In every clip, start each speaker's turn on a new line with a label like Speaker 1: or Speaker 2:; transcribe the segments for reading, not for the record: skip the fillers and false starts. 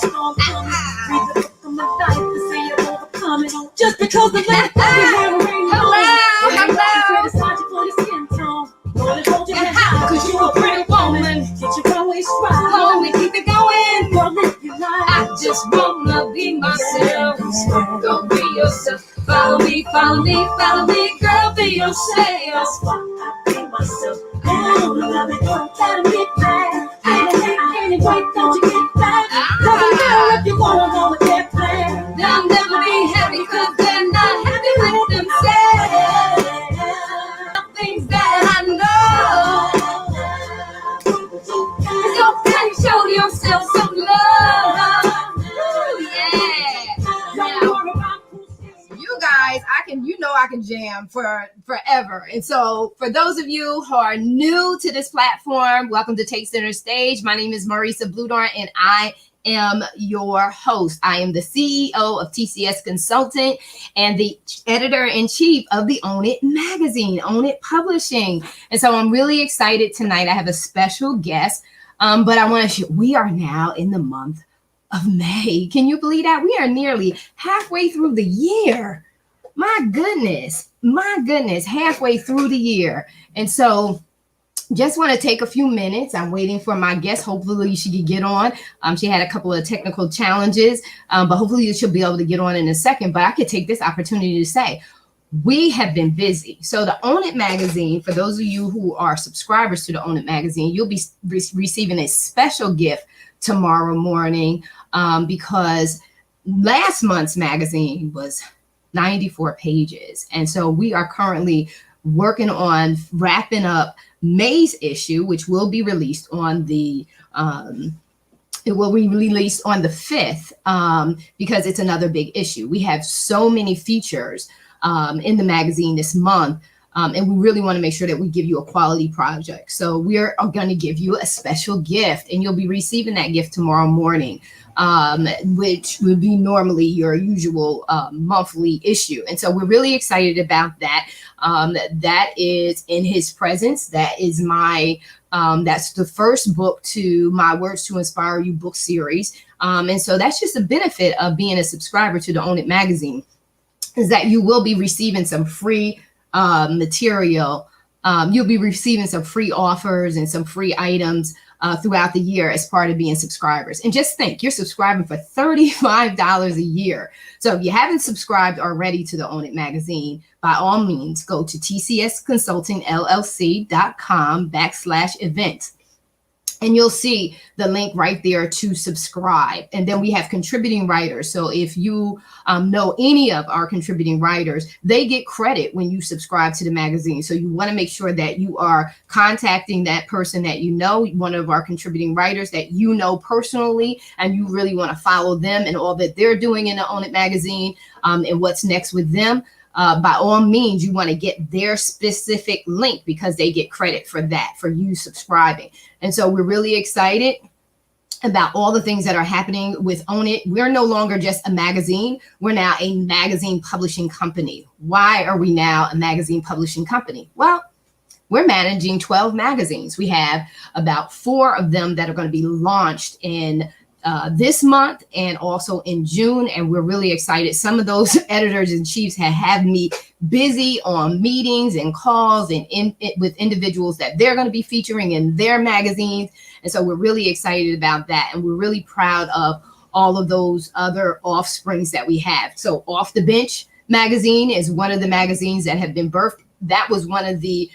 Speaker 1: storm coming. Read the book of my life to say you're overcoming. Just because the left of your hair ain't hello. Criticize you for your skin tone. Don't hold your head high, cause you a pretty woman. Get your runway stride. Hold me, keep it going. Don't live your life. I just wanna be myself. Don't be yourself. Follow me, follow me, follow me, girl, be yourself. That's why I be myself. Oh, love it, don't try to be bad. Anyway, don't you get back? Doesn't matter if you wanna go with their plan. They'll never be happy cause they're not happy with themselves. Things that I know. So can show yourself some love. Ooh, yeah. You guys, I can jam for forever. And so for those of you who are new to this platform, welcome to Take Center Stage. My name is Marisa Bludorn and I am your host. I am the CEO of TCS Consulting and the editor-in-chief of the Own It magazine, Own It Publishing. And so I'm really excited tonight. I have a special guest, but I want to we are now in the month of May. Can you believe that? We are nearly halfway through the year. My goodness, halfway through the year. And so just want to take a few minutes. I'm waiting for my guest. Hopefully she can get on. She had a couple of technical challenges, but hopefully she'll be able to get on in a second. But I could take this opportunity to say, we have been busy. So the Own It magazine, for those of you who are subscribers to the Own It magazine, you'll be receiving a special gift tomorrow morning because last month's magazine was 94 pages. And so we are currently working on wrapping up May's issue, which will be released on the it will be released on the 5th because it's another big issue. We have so many features in the magazine this month. And we really want to make sure that we give you a quality project. So we are going to give you a special gift and you'll be receiving that gift tomorrow morning, which would be normally your usual monthly issue. And so we're really excited about that. That is In His Presence. That is my, that's the first book to my Words to Inspire You book series. And so that's just a benefit of being a subscriber to the Own It magazine, is that you will be receiving some free material. You'll be receiving some free offers and some free items throughout the year as part of being subscribers. And just think, you're subscribing for $35 a year. So if you haven't subscribed already to the Own It magazine, by all means, go to tcsconsultingllc.com/events. And you'll see the link right there to subscribe. And then we have contributing writers. So if you know any of our contributing writers, they get credit when you subscribe to the magazine. So you want to make sure that you are contacting that person that you know, one of our contributing writers that you know personally, and you really want to follow them and all that they're doing in the Own It magazine and what's next with them. By all means, you want to get their specific link because they get credit for that, for you subscribing. And so we're really excited about all the things that are happening with Own It. We're no longer just a magazine. We're now a magazine publishing company. Why are we now a magazine publishing company? Well, we're managing 12 magazines. We have about 4 of them that are going to be launched in this month and also in June, and we're really excited. Some of those editors in chiefs have me busy on meetings and calls and with individuals that they're going to be featuring in their magazines, and so we're really excited about that, and we're really proud of all of those other offsprings that we have. So Off the Bench magazine is one of the magazines that have been birthed. That was one of the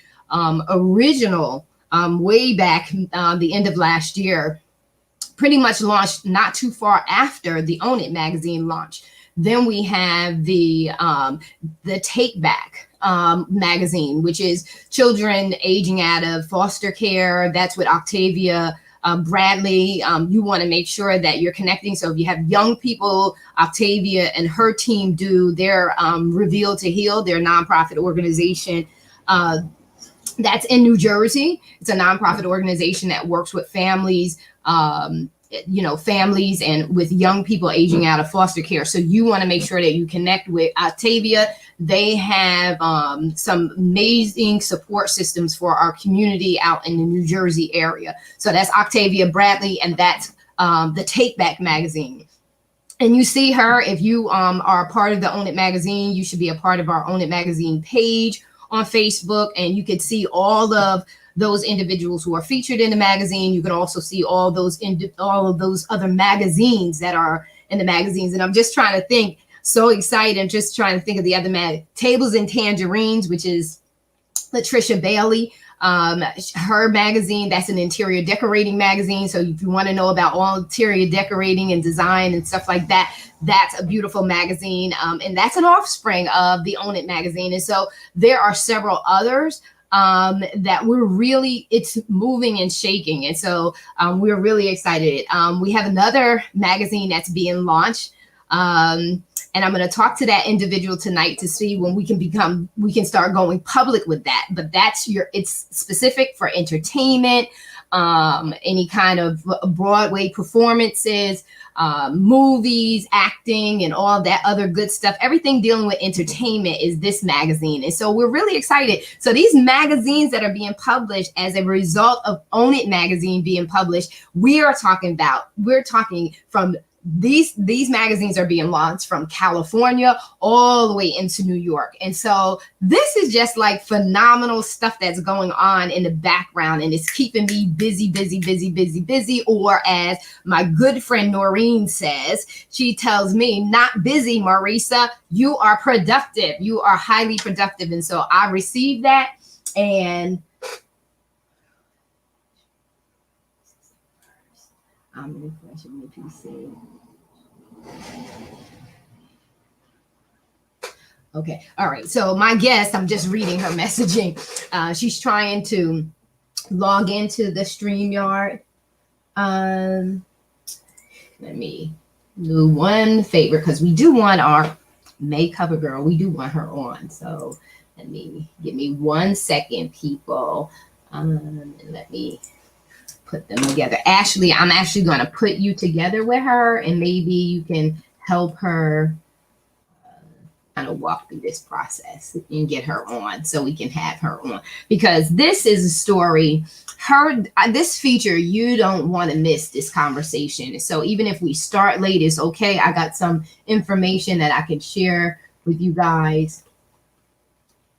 Speaker 1: original way back the end of last year, pretty much launched not too far after the Own It magazine launch. Then we have the Take Back magazine, which is children aging out of foster care. That's with Octavia Bradley. You want to make sure that you're connecting. So if you have young people, Octavia and her team do their Reveal to Heal, their nonprofit organization. That's in New Jersey. It's a nonprofit organization that works with families, families and with young people aging out of foster care. So you want to make sure that you connect with Octavia. They have some amazing support systems for our community out in the New Jersey area. So that's Octavia Bradley, and that's the Take Back magazine. And you see her, if you are a part of the Own It magazine, you should be a part of our Own It magazine page on Facebook, and you can see all of those individuals who are featured in the magazine. You can also see all of those other magazines that are in the magazines. And I'm just trying to think, so excited. I'm just trying to think of the other Tables and Tangerines, which is Latricia Bailey. Her magazine, that's an interior decorating magazine. So if you want to know about all interior decorating and design and stuff like that, that's a beautiful magazine. And that's an offspring of the Own It magazine. And so there are several others that it's moving and shaking. And so we're really excited. We have another magazine that's being launched. And I'm going to talk to that individual tonight to see when we can start going public with that. But it's specific for entertainment, any kind of Broadway performances, movies, acting, and all that other good stuff. Everything dealing with entertainment is this magazine. And so we're really excited. So these magazines that are being published as a result of Own It magazine being published, we're talking from these magazines are being launched from California all the way into New York. And so this is just like phenomenal stuff that's going on in the background, and it's keeping me busy. Or as my good friend Noreen says, she tells me, not busy, Marisa, you are productive. You are highly productive. And so I received that. And I'm refreshing the PC. Okay. All right. So my guest, I'm just reading her messaging. She's trying to log into the StreamYard. Let me do one favor, because we do want our May cover girl. We do want her on. So give me 1 second, people. And let me put them together. Ashley, I'm actually going to put you together with her, and maybe you can help her kind of walk through this process and get her on so we can have her on, because this is a story. This feature, you don't want to miss this conversation. So even if we start late, it's okay. I got some information that I can share with you guys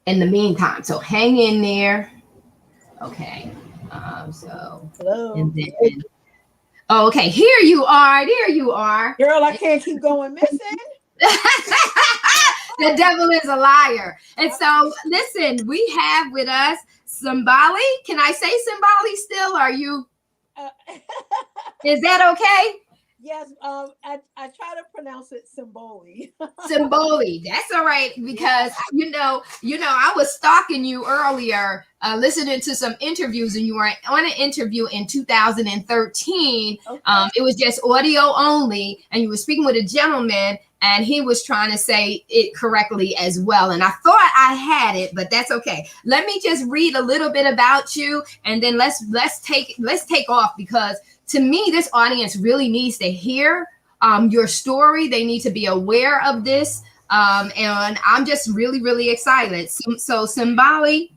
Speaker 1: in the meantime. So hang in there. Okay.
Speaker 2: Hello.
Speaker 1: And then, okay, here you are. There you are.
Speaker 2: Girl, I can't keep going missing.
Speaker 1: The devil is a liar. And so, listen, we have with us Simbali. Can I say Simbali still? Are you? Is that okay?
Speaker 2: Yes. I try to pronounce it Simboli.
Speaker 1: Simboli. That's all right, because you know, I was stalking you earlier, listening to some interviews, and you were on an interview in 2013. Okay. It was just audio only, and you were speaking with a gentleman, and he was trying to say it correctly as well. And I thought I had it, but that's okay. Let me just read a little bit about you, and then let's take off, because to me, this audience really needs to hear your story. They need to be aware of this. And I'm just really, really excited. So Simbali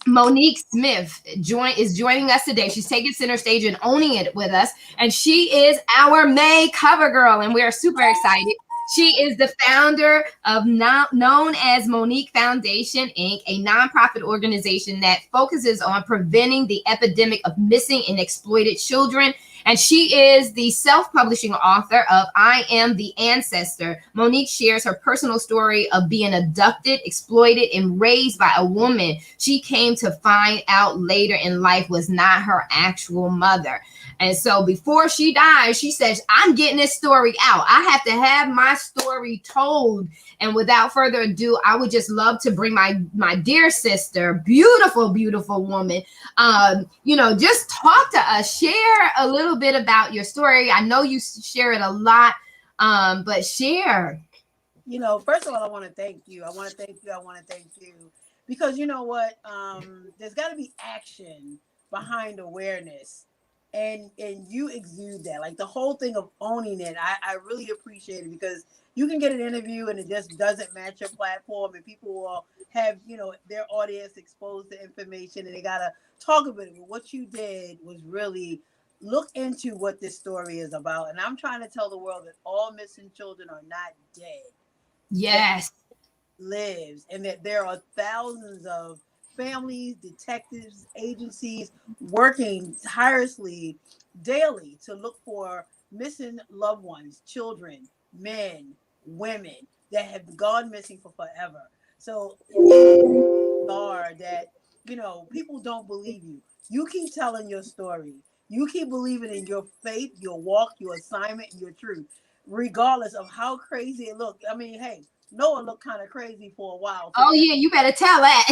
Speaker 1: Monique Smith is joining us today. She's taking center stage and owning it with us. And she is our May cover girl, and we are super excited. She is the founder of known as Monique Foundation, Inc., a nonprofit organization that focuses on preventing the epidemic of missing and exploited children. And she is the self-publishing author of I Am the Ancestor. Monique shares her personal story of being abducted, exploited, and raised by a woman she came to find out later in life was not her actual mother. And so before she dies, she says, I'm getting this story out. I have to have my story told. And without further ado, I would just love to bring my dear sister, beautiful, beautiful woman, just talk to us, share a little bit about your story. I know you share it a lot, but share.
Speaker 2: First of all, I want to thank you. Because you know what? There's got to be action behind awareness. And you exude that, like the whole thing of owning it. I really appreciate it, because you can get an interview and it just doesn't match your platform, and people will have, their audience exposed to information, and they got to talk about it. But what you did was really look into what this story is about. And I'm trying to tell the world that all missing children are not dead.
Speaker 1: Yes.
Speaker 2: Lives, and that there are thousands of families, detectives, agencies working tirelessly daily to look for missing loved ones, children, men, women that have gone missing for forever. So are that, people don't believe you. You keep telling your story. You keep believing in your faith, your walk, your assignment, and your truth, regardless of how crazy it looked. I mean, hey, Noah looked kind of crazy for a while too.
Speaker 1: Oh yeah, you better tell that.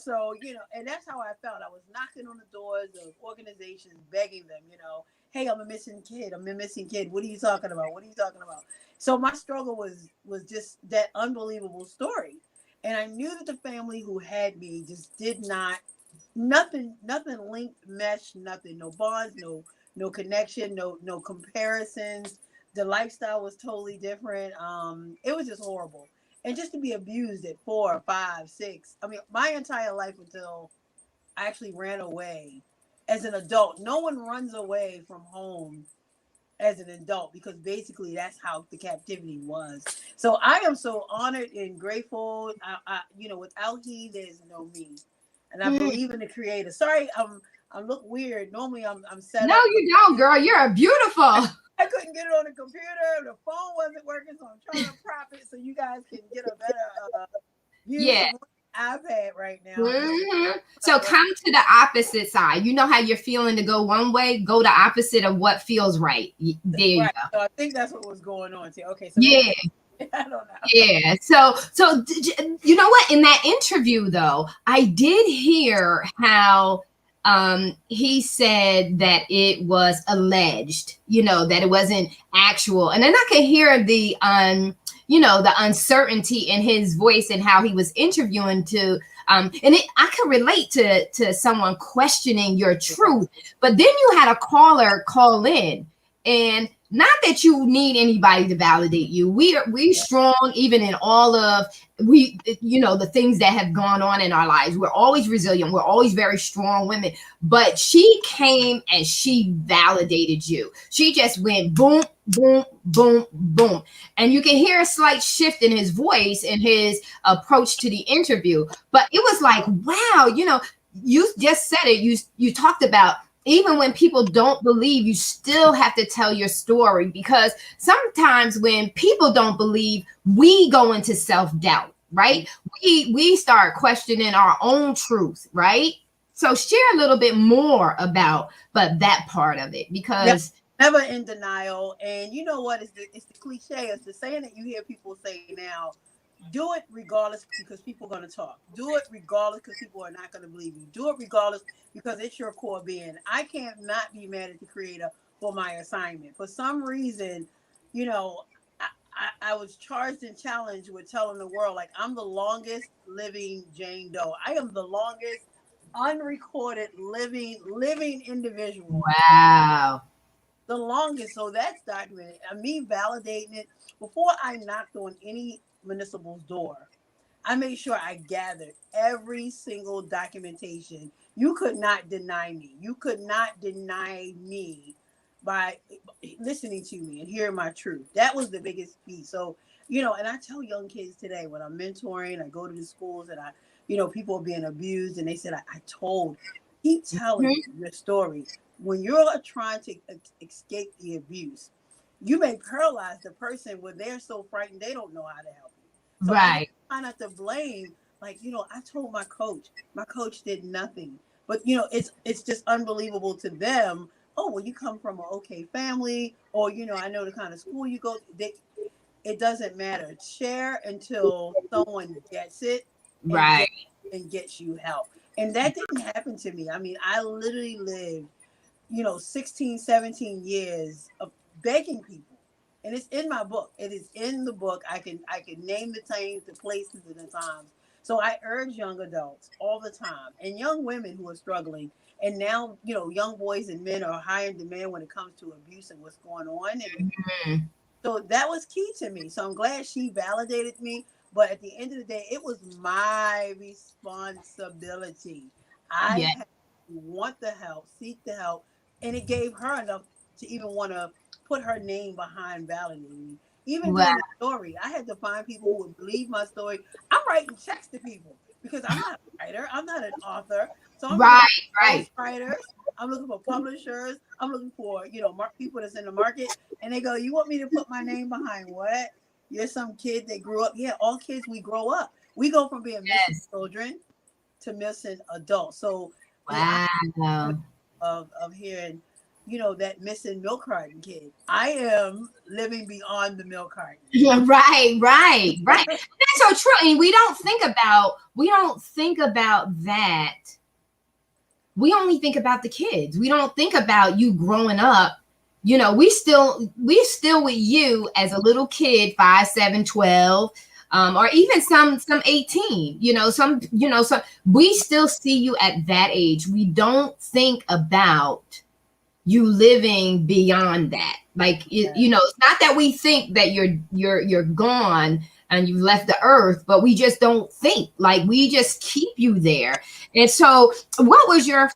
Speaker 2: So and that's how I felt. I was knocking on the doors of organizations, begging them, hey, I'm a missing kid. I'm a missing kid. What are you talking about? What are you talking about? So my struggle was just that unbelievable story. And I knew that the family who had me just did not, nothing linked, mesh, nothing, no bonds, no connection, no comparisons. The lifestyle was totally different. It was just horrible. And just to be abused at 4, 5, 6. I mean, my entire life until I actually ran away as an adult. No one runs away from home as an adult, because basically that's how the captivity was. So I am so honored and grateful. Without he, there's no me, and I believe in the creator. Sorry, I look weird. Normally I'm set
Speaker 1: No,
Speaker 2: up.
Speaker 1: you don't, girl. You're beautiful.
Speaker 2: I couldn't get it on the computer. The phone wasn't working, so I'm trying to prop it so you guys can get a better view.
Speaker 1: Yeah.
Speaker 2: So I'm on iPad right now.
Speaker 1: So come to the opposite side. You know how you're feeling to go one way, go the opposite of what feels right. There you
Speaker 2: Right.
Speaker 1: go.
Speaker 2: So I think that's what was going on too. Okay, so
Speaker 1: Yeah.
Speaker 2: I don't know.
Speaker 1: Yeah. So you know what? In that interview, though, I did hear how he said that it was alleged, that it wasn't actual. And then I could hear the the uncertainty in his voice and how he was interviewing to I could relate to someone questioning your truth. But then you had a caller call in, and not that you need anybody to validate you. We strong even in all of the things that have gone on in our lives. We're always resilient. We're always very strong women. But she came and she validated you. She just went boom, boom, boom, boom. And you can hear a slight shift in his voice and his approach to the interview. But it was like, wow, you just said it. You talked about, even when people don't believe, you still have to tell your story, because sometimes when people don't believe, we go into self-doubt, right? We start questioning our own truth, right? So share a little bit more about that part of it, because
Speaker 2: never in denial. And you know what? It's the cliche. It's the saying that you hear people say now: do it regardless, because people are going to talk. Do it regardless, because people are not going to believe you. Do it regardless, because it's your core being. I can't not be mad at the creator for my assignment. For some reason, I was charged and challenged with telling the world, like, I'm the longest living Jane Doe. I am the longest unrecorded living individual.
Speaker 1: wow.
Speaker 2: The longest. So that's documented. Me validating it before I knocked on any municipal's door. I made sure I gathered every single documentation. You could not deny me. You could not deny me by listening to me and hearing my truth. That was the biggest piece. So, and I tell young kids today when I'm mentoring, I go to the schools and people are being abused, and they said, I told, keep telling your story. When you're trying to escape the abuse, you may paralyze the person when they're so frightened they don't know how to help you. So I
Speaker 1: Right.
Speaker 2: try not to blame. Like, I told my coach did nothing. But it's just unbelievable to them. Oh, well, you come from an okay family, or I know the kind of school you go to. It doesn't matter. Share until someone gets it and
Speaker 1: Right.
Speaker 2: gets you help. And that didn't happen to me. I mean, I literally lived 16, 17 years of begging people. And it's in my book. It is in the book. I can name the times, the places, and the times. So I urge young adults all the time, and young women who are struggling. And now, young boys and men are high in demand when it comes to abuse and what's going on. And so that was key to me. So I'm glad she validated me. But at the end of the day, it was my responsibility. I
Speaker 1: Yeah.
Speaker 2: had to want the help, seek the help, And it gave her enough to even want to put her name behind validating me. Even
Speaker 1: Wow.
Speaker 2: doing the story, I had to find people who would believe my story. I'm writing checks to people because I'm not a writer, I'm not an author. So I'm looking
Speaker 1: Right,
Speaker 2: for
Speaker 1: right.
Speaker 2: ghostwriters, I'm looking for publishers, I'm looking for, people that's in the market. And they go, "You want me to put my name behind what? You're some kid that grew up." Yeah, all kids, we grow up. We go from being missing
Speaker 1: Yes.
Speaker 2: children to missing adults. So the
Speaker 1: Wow.
Speaker 2: of hearing, that missing milk carton kid. I am living beyond the milk carton.
Speaker 1: Right, right, right. That's so true. And we don't think about that. We only think about the kids. We don't think about you growing up. We still with you as a little kid, 5, 7, 12, or even some 18, so we still see you at that age. We don't think about you living beyond that. Like, it's not that we think that you're gone and you left the earth, but we just don't think, like, we just keep you there. And so what was your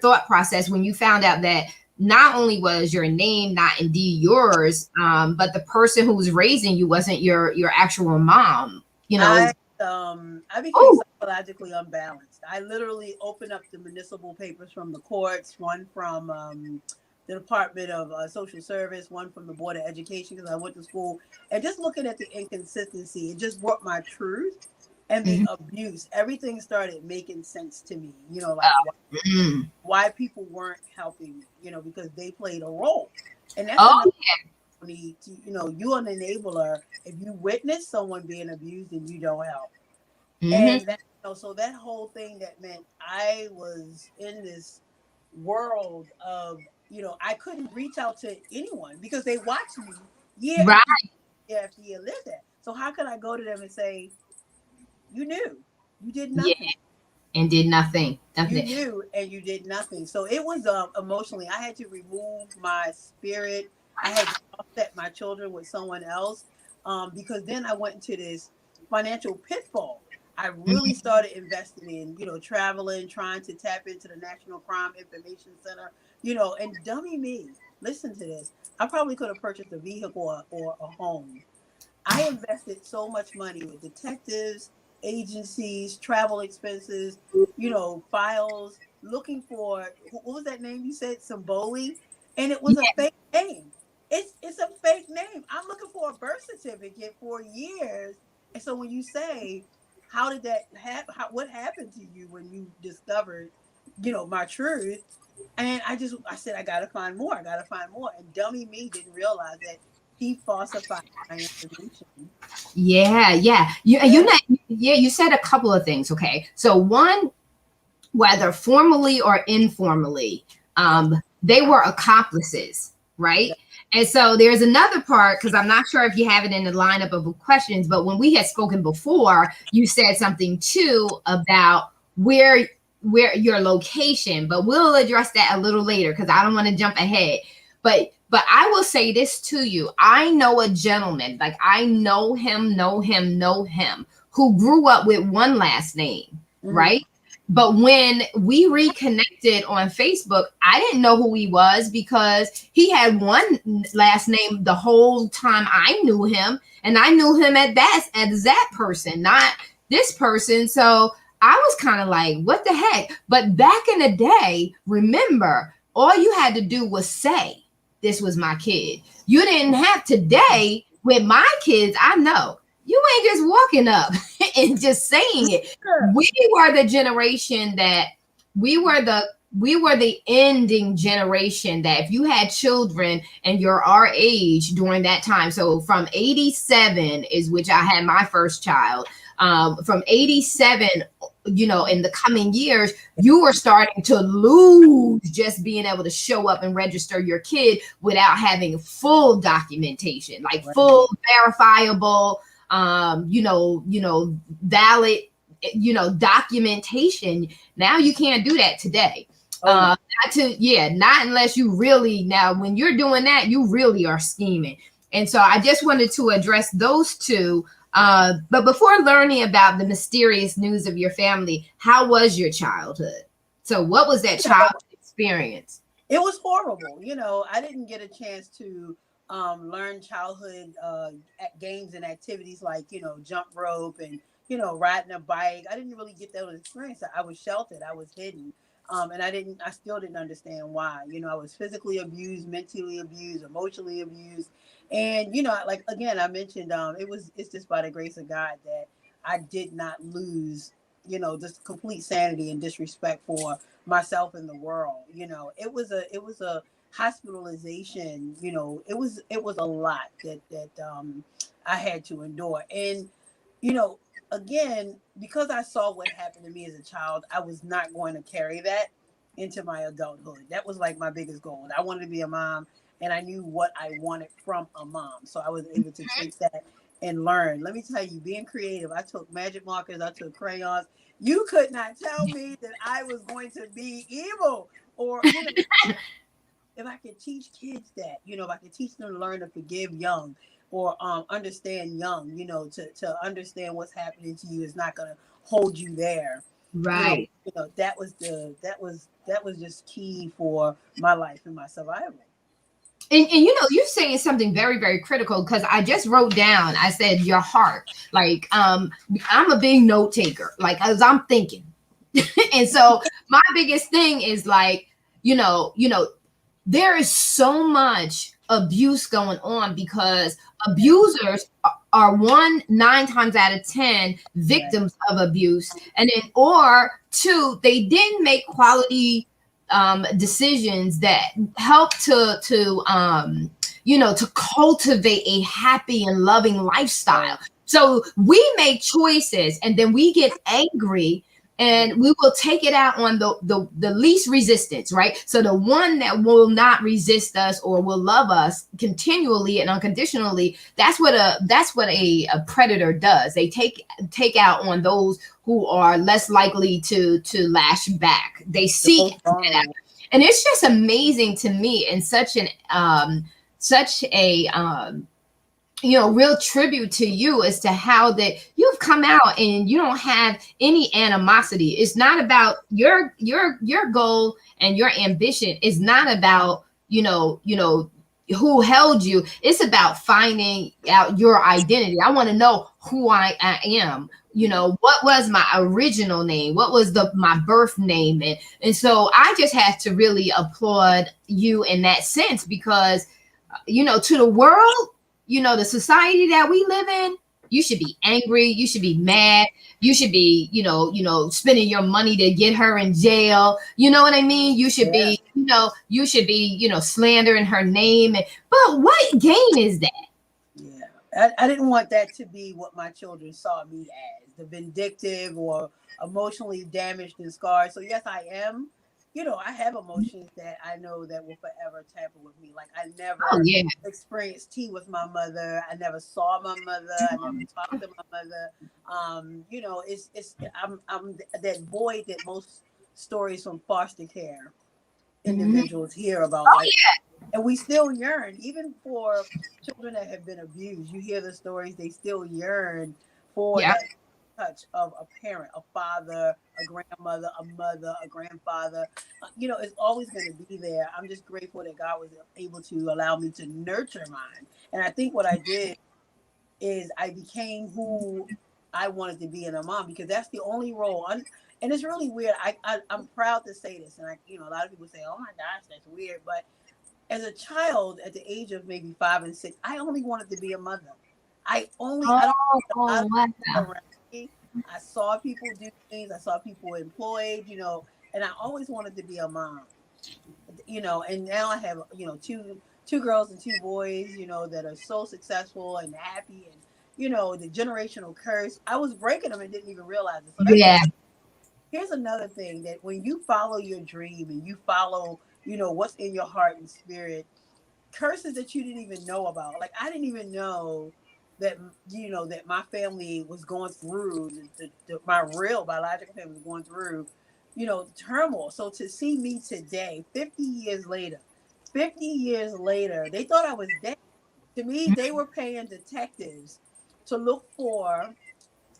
Speaker 1: thought process when you found out that not only was your name not indeed yours, but the person who was raising you wasn't your actual mom,
Speaker 2: I I became
Speaker 1: oh.
Speaker 2: psychologically unbalanced. I literally opened up the municipal papers from the courts, one from the Department of Social Service, one from the Board of Education because I went to school, and just looking at the inconsistency, it just brought my truth and the
Speaker 1: Mhm.
Speaker 2: abuse. Everything started making sense to me. Like
Speaker 1: Mm.
Speaker 2: why people weren't helping me. Because they played a role, and that's
Speaker 1: Oh.
Speaker 2: another need to, you're an enabler if you witness someone being abused and you don't help.
Speaker 1: Hmm.
Speaker 2: And that, so that whole thing, that meant I was in this world of, I couldn't reach out to anyone because they watched me year
Speaker 1: Right.
Speaker 2: after year after year live that. So how could I go to them and say, "You knew, you did
Speaker 1: Yeah.
Speaker 2: nothing.
Speaker 1: And did nothing.
Speaker 2: You
Speaker 1: Nothing.
Speaker 2: knew and you did nothing." So it was emotionally, I had to remove my spirit. I had to offset my children with someone else, because then I went into this financial pitfall. I really
Speaker 1: Mhm.
Speaker 2: started investing in, traveling, trying to tap into the National Crime Information Center, and dummy me. Listen to this. I probably could have purchased a vehicle or a home. I invested so much money with detectives, agencies, travel expenses, files, looking for, what was that name you said? Symboli? And it was a fake name. It's a fake name. I'm looking for a birth certificate for years. And so when you say, how did that happen? What happened to you when you discovered, my truth? And I said, I gotta find more. I gotta find more. And dummy me didn't realize that he falsified my information.
Speaker 1: Yeah, yeah.
Speaker 2: Yeah.
Speaker 1: You said a couple of things. Okay. So one, whether formally or informally,
Speaker 2: Yeah.
Speaker 1: they were accomplices, right?
Speaker 2: Yeah.
Speaker 1: And so there's another part, because I'm not sure if you have it in the lineup of questions, but when we had spoken before, you said something too about where your location, but we'll address that a little later because I don't want to jump ahead. But I will say this to you. I know a gentleman, like I know him, who grew up with one last name,
Speaker 2: Mhm.
Speaker 1: right? But when we reconnected on Facebook, I didn't know who he was because he had one last name the whole time I knew him. And I knew him as that person, not this person. So I was kind of like, what the heck? But back in the day, remember, all you had to do was say, this was my kid. You didn't have today with my kids. I know you ain't just walking up and just saying it.
Speaker 2: Sure.
Speaker 1: We were the generation that we were the ending generation that if you had children and you're our age during that time, so from 87 is which I had my first child, from 87, in the coming years, you were starting to lose just being able to show up and register your kid without having full documentation, like
Speaker 2: Right.
Speaker 1: full verifiable, valid, documentation. Now you can't do that today.
Speaker 2: Oh no.
Speaker 1: Not unless you really, now when you're doing that, you really are scheming. And so I just wanted to address those two. But before learning about the mysterious news of your family, how was your childhood? So what was that childhood experience?
Speaker 2: It was horrible. I didn't get a chance to learn childhood games and activities like, jump rope and, riding a bike. I didn't really get those experiences. I was sheltered. I was hidden. And I still didn't understand why. I was physically abused, mentally abused, emotionally abused. And, like, again, I mentioned, it's just by the grace of God that I did not lose, just complete sanity and disrespect for myself in the world. It was a hospitalization. It was a lot that I had to endure. And you know again, because I saw what happened to me as a child, I was not going to carry that into my adulthood. That was like my biggest goal. I wanted to be a mom, and I knew what I wanted from a mom, so I was able to take that and learn. Let me tell you, being creative, I took magic markers, I took crayons. You could not tell me that I was going to be evil, or if I could teach kids that, if I could teach them to learn to forgive young, or understand young, to understand what's happening to you is not going to hold you there.
Speaker 1: Right.
Speaker 2: That was just key for my life and my survival.
Speaker 1: And you're saying something very, very critical, because I just wrote down, I said your heart. Like, I'm a big note taker, like, as I'm thinking. And so my biggest thing is like, there is so much abuse going on, because abusers are 9 times out of 10
Speaker 2: Right.
Speaker 1: victims of abuse, and then, or two, they didn't make quality decisions that help to cultivate a happy and loving lifestyle.
Speaker 2: Right.
Speaker 1: So we make choices and then we get angry, and we will take it out on the least resistance, right? So the one that will not resist us or will love us continually and unconditionally, that's what a predator does. They take out on those who are less likely to lash back. They
Speaker 2: The
Speaker 1: seek
Speaker 2: most vulnerable.
Speaker 1: and it's just amazing to me, and such a real tribute to you as to how that you've come out and you don't have any animosity. It's not about your goal, and your ambition is not about who held you. It's about finding out your identity. I want to know who I am. What was my original name? What was my birth name? And so I just have to really applaud you in that sense, because to the world, the society that we live in, you should be angry, you should be mad, you should be, spending your money to get her in jail. You know what I mean? You should
Speaker 2: Yeah.
Speaker 1: be, slandering her name. But what gain is that?
Speaker 2: Yeah, I didn't want that to be what my children saw me as, the vindictive or emotionally damaged and scarred. So yes, I am. I have emotions that I know that will forever tamper with me. Like, I
Speaker 1: Oh
Speaker 2: never
Speaker 1: yeah.
Speaker 2: experienced tea with my mother. I never saw my mother. I never talked to my mother. It's I'm that void that most stories from foster care
Speaker 1: Mhm.
Speaker 2: individuals hear about.
Speaker 1: Oh
Speaker 2: Like, and we still yearn, even for children that have been abused. You hear the stories; they still yearn for
Speaker 1: yeah.
Speaker 2: that touch of a parent, a father, a grandmother, a mother, a grandfather. It's always going to be there. I'm just grateful that God was able to allow me to nurture mine. And I think what I did is I became who I wanted to be in a mom, because that's the only role. And it's really weird. I'm proud to say this, and a lot of people say, "Oh my gosh, that's weird," but as a child, at the age of maybe 5 and 6, I only wanted to be a mother. I don't
Speaker 1: Oh,
Speaker 2: a lot of
Speaker 1: wow.
Speaker 2: people around me. I saw people do things. I saw people employed, and I always wanted to be a mom, and now I have, two girls and two boys, that are so successful and happy, and, the generational curse. I was breaking them and didn't even realize it. So that's
Speaker 1: Yeah.
Speaker 2: here's another thing, that when you follow your dream and you follow, what's in your heart and spirit, curses that you didn't even know about. Like, I didn't even know that that my family was going through my real biological family was going through, turmoil. So to see me today, 50 years later, they thought I was dead. To me, they were paying detectives to look for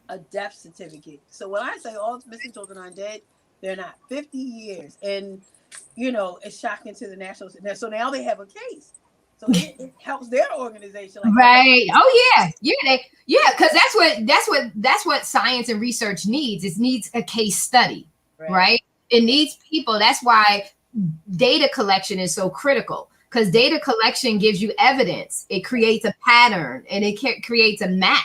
Speaker 2: a death certificate. So when I say all missing children are dead, they're not. 50 years. And it's shocking to the national. So now they have a case. So it helps their organization. Like, okay,
Speaker 1: Right. Oh yeah. Yeah, because that's what science and research needs. It needs a case study,
Speaker 2: right.
Speaker 1: right? It needs people. That's why data collection is so critical, because data collection gives you evidence. It creates a pattern, and it creates a map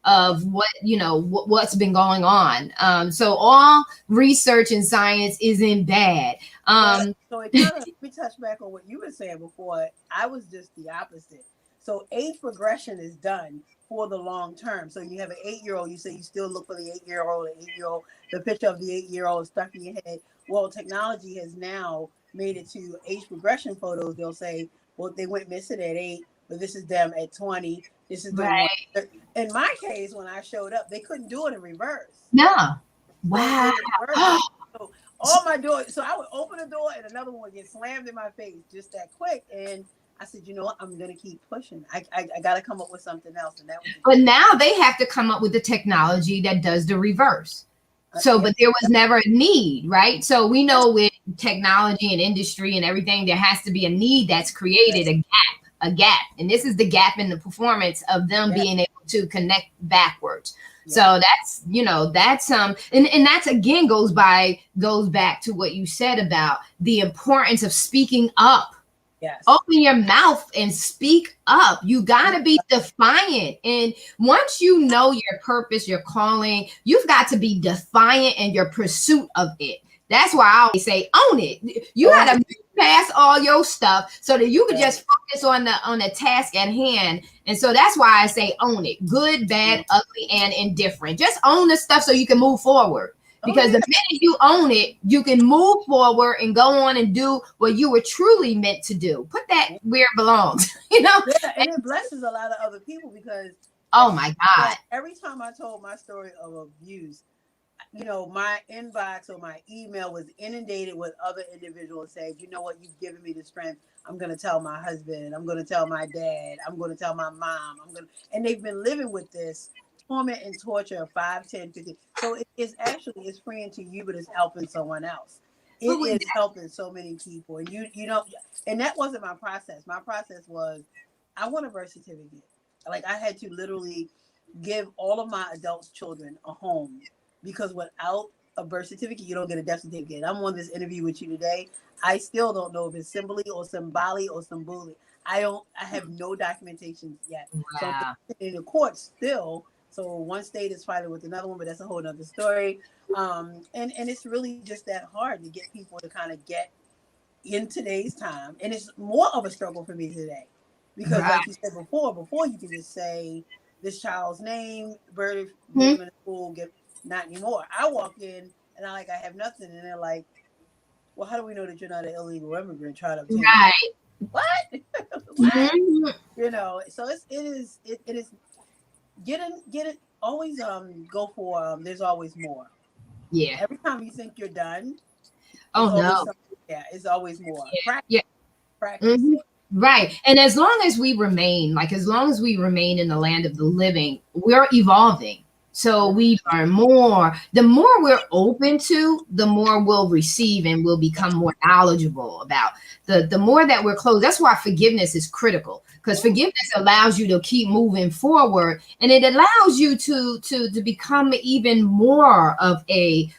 Speaker 1: of what's been going on. So all research and science isn't bad.
Speaker 2: But so it kind of, we touch back on what you were saying before. I was just the opposite. So age progression is done for the long term. So you have an 8-year-old, you say you still look for the 8-year-old, the picture of the 8-year-old stuck in your head. Well, technology has now made it to age progression photos. They'll say, well, they went missing at 8, but this is them at 20. This is the one.
Speaker 1: Right.
Speaker 2: In my case, when I showed up, they couldn't do it in reverse.
Speaker 1: No.
Speaker 2: So they
Speaker 1: Wow.
Speaker 2: reversed it. So all my doors, so I would open a door and another one would get slammed in my face just that quick. And I said, you know what? I'm gonna keep pushing. I got to come up with something else, and that was.
Speaker 1: But now they have to come up with the technology that does the reverse. So,
Speaker 2: Yeah.
Speaker 1: but there was never a need, right? So we know with technology and industry and everything, there has to be a need that's created, a gap. And this is the gap in the performance of them being able to connect backwards. So that's and that's again goes back to what you said about the importance of speaking up.
Speaker 2: Yes.
Speaker 1: Open your mouth and speak up. You got to be defiant. And once you know your purpose, your calling, you've got to be defiant in your pursuit of it. That's why I always say, own it. You got to pass all your stuff so that you can just focus on the task at hand. And so that's why I say own it. Good, bad, ugly, and indifferent. Just own the stuff so you can move forward. Because the minute you own it, you can move forward and go on and do what you were truly meant to do. Put that where it belongs,
Speaker 2: Yeah, and it blesses a lot of other people because.
Speaker 1: Oh my God.
Speaker 2: Every time I told my story of abuse, my inbox or my email was inundated with other individuals saying, you know what, you've given me the strength. I'm going to tell my husband. I'm going to tell my dad. I'm going to tell my mom. And they've been living with this torment and torture of 5, 10, 15. So it's freeing to you, but it's helping someone else. It is helping so many people. And you know, and that wasn't my process. My process was, I want a birth certificate. Like I had to literally give all of my adult children a home, because without a birth certificate, you don't get a death certificate. I'm on this interview with you today. I still don't know if it's Simbali or Simbali or Simbuli. I have no documentation yet.
Speaker 1: Wow.
Speaker 2: So I'm in the courts still. So one state is fighting with another one, but that's a whole nother story. And it's really just that hard to get people to kind of get in today's time. And it's more of a struggle for me today. Because like you said before you can just say this child's name, birth, get them in school, not anymore. I walk in and I have nothing, and they're like, well, how do we know that you're not an illegal immigrant trying to obtain what? What? Mm-hmm. So it is get it always go for there's always more. Yeah. Every time you think you're done, it's always more. Practice.
Speaker 1: Mm-hmm. Right. And as long as we remain in the land of the living, we're evolving. So we learn more. The more we're open to, the more we'll receive and we'll become more knowledgeable about. The more that we're closed. That's why forgiveness is critical, because forgiveness allows you to keep moving forward, and it allows you to become even more of a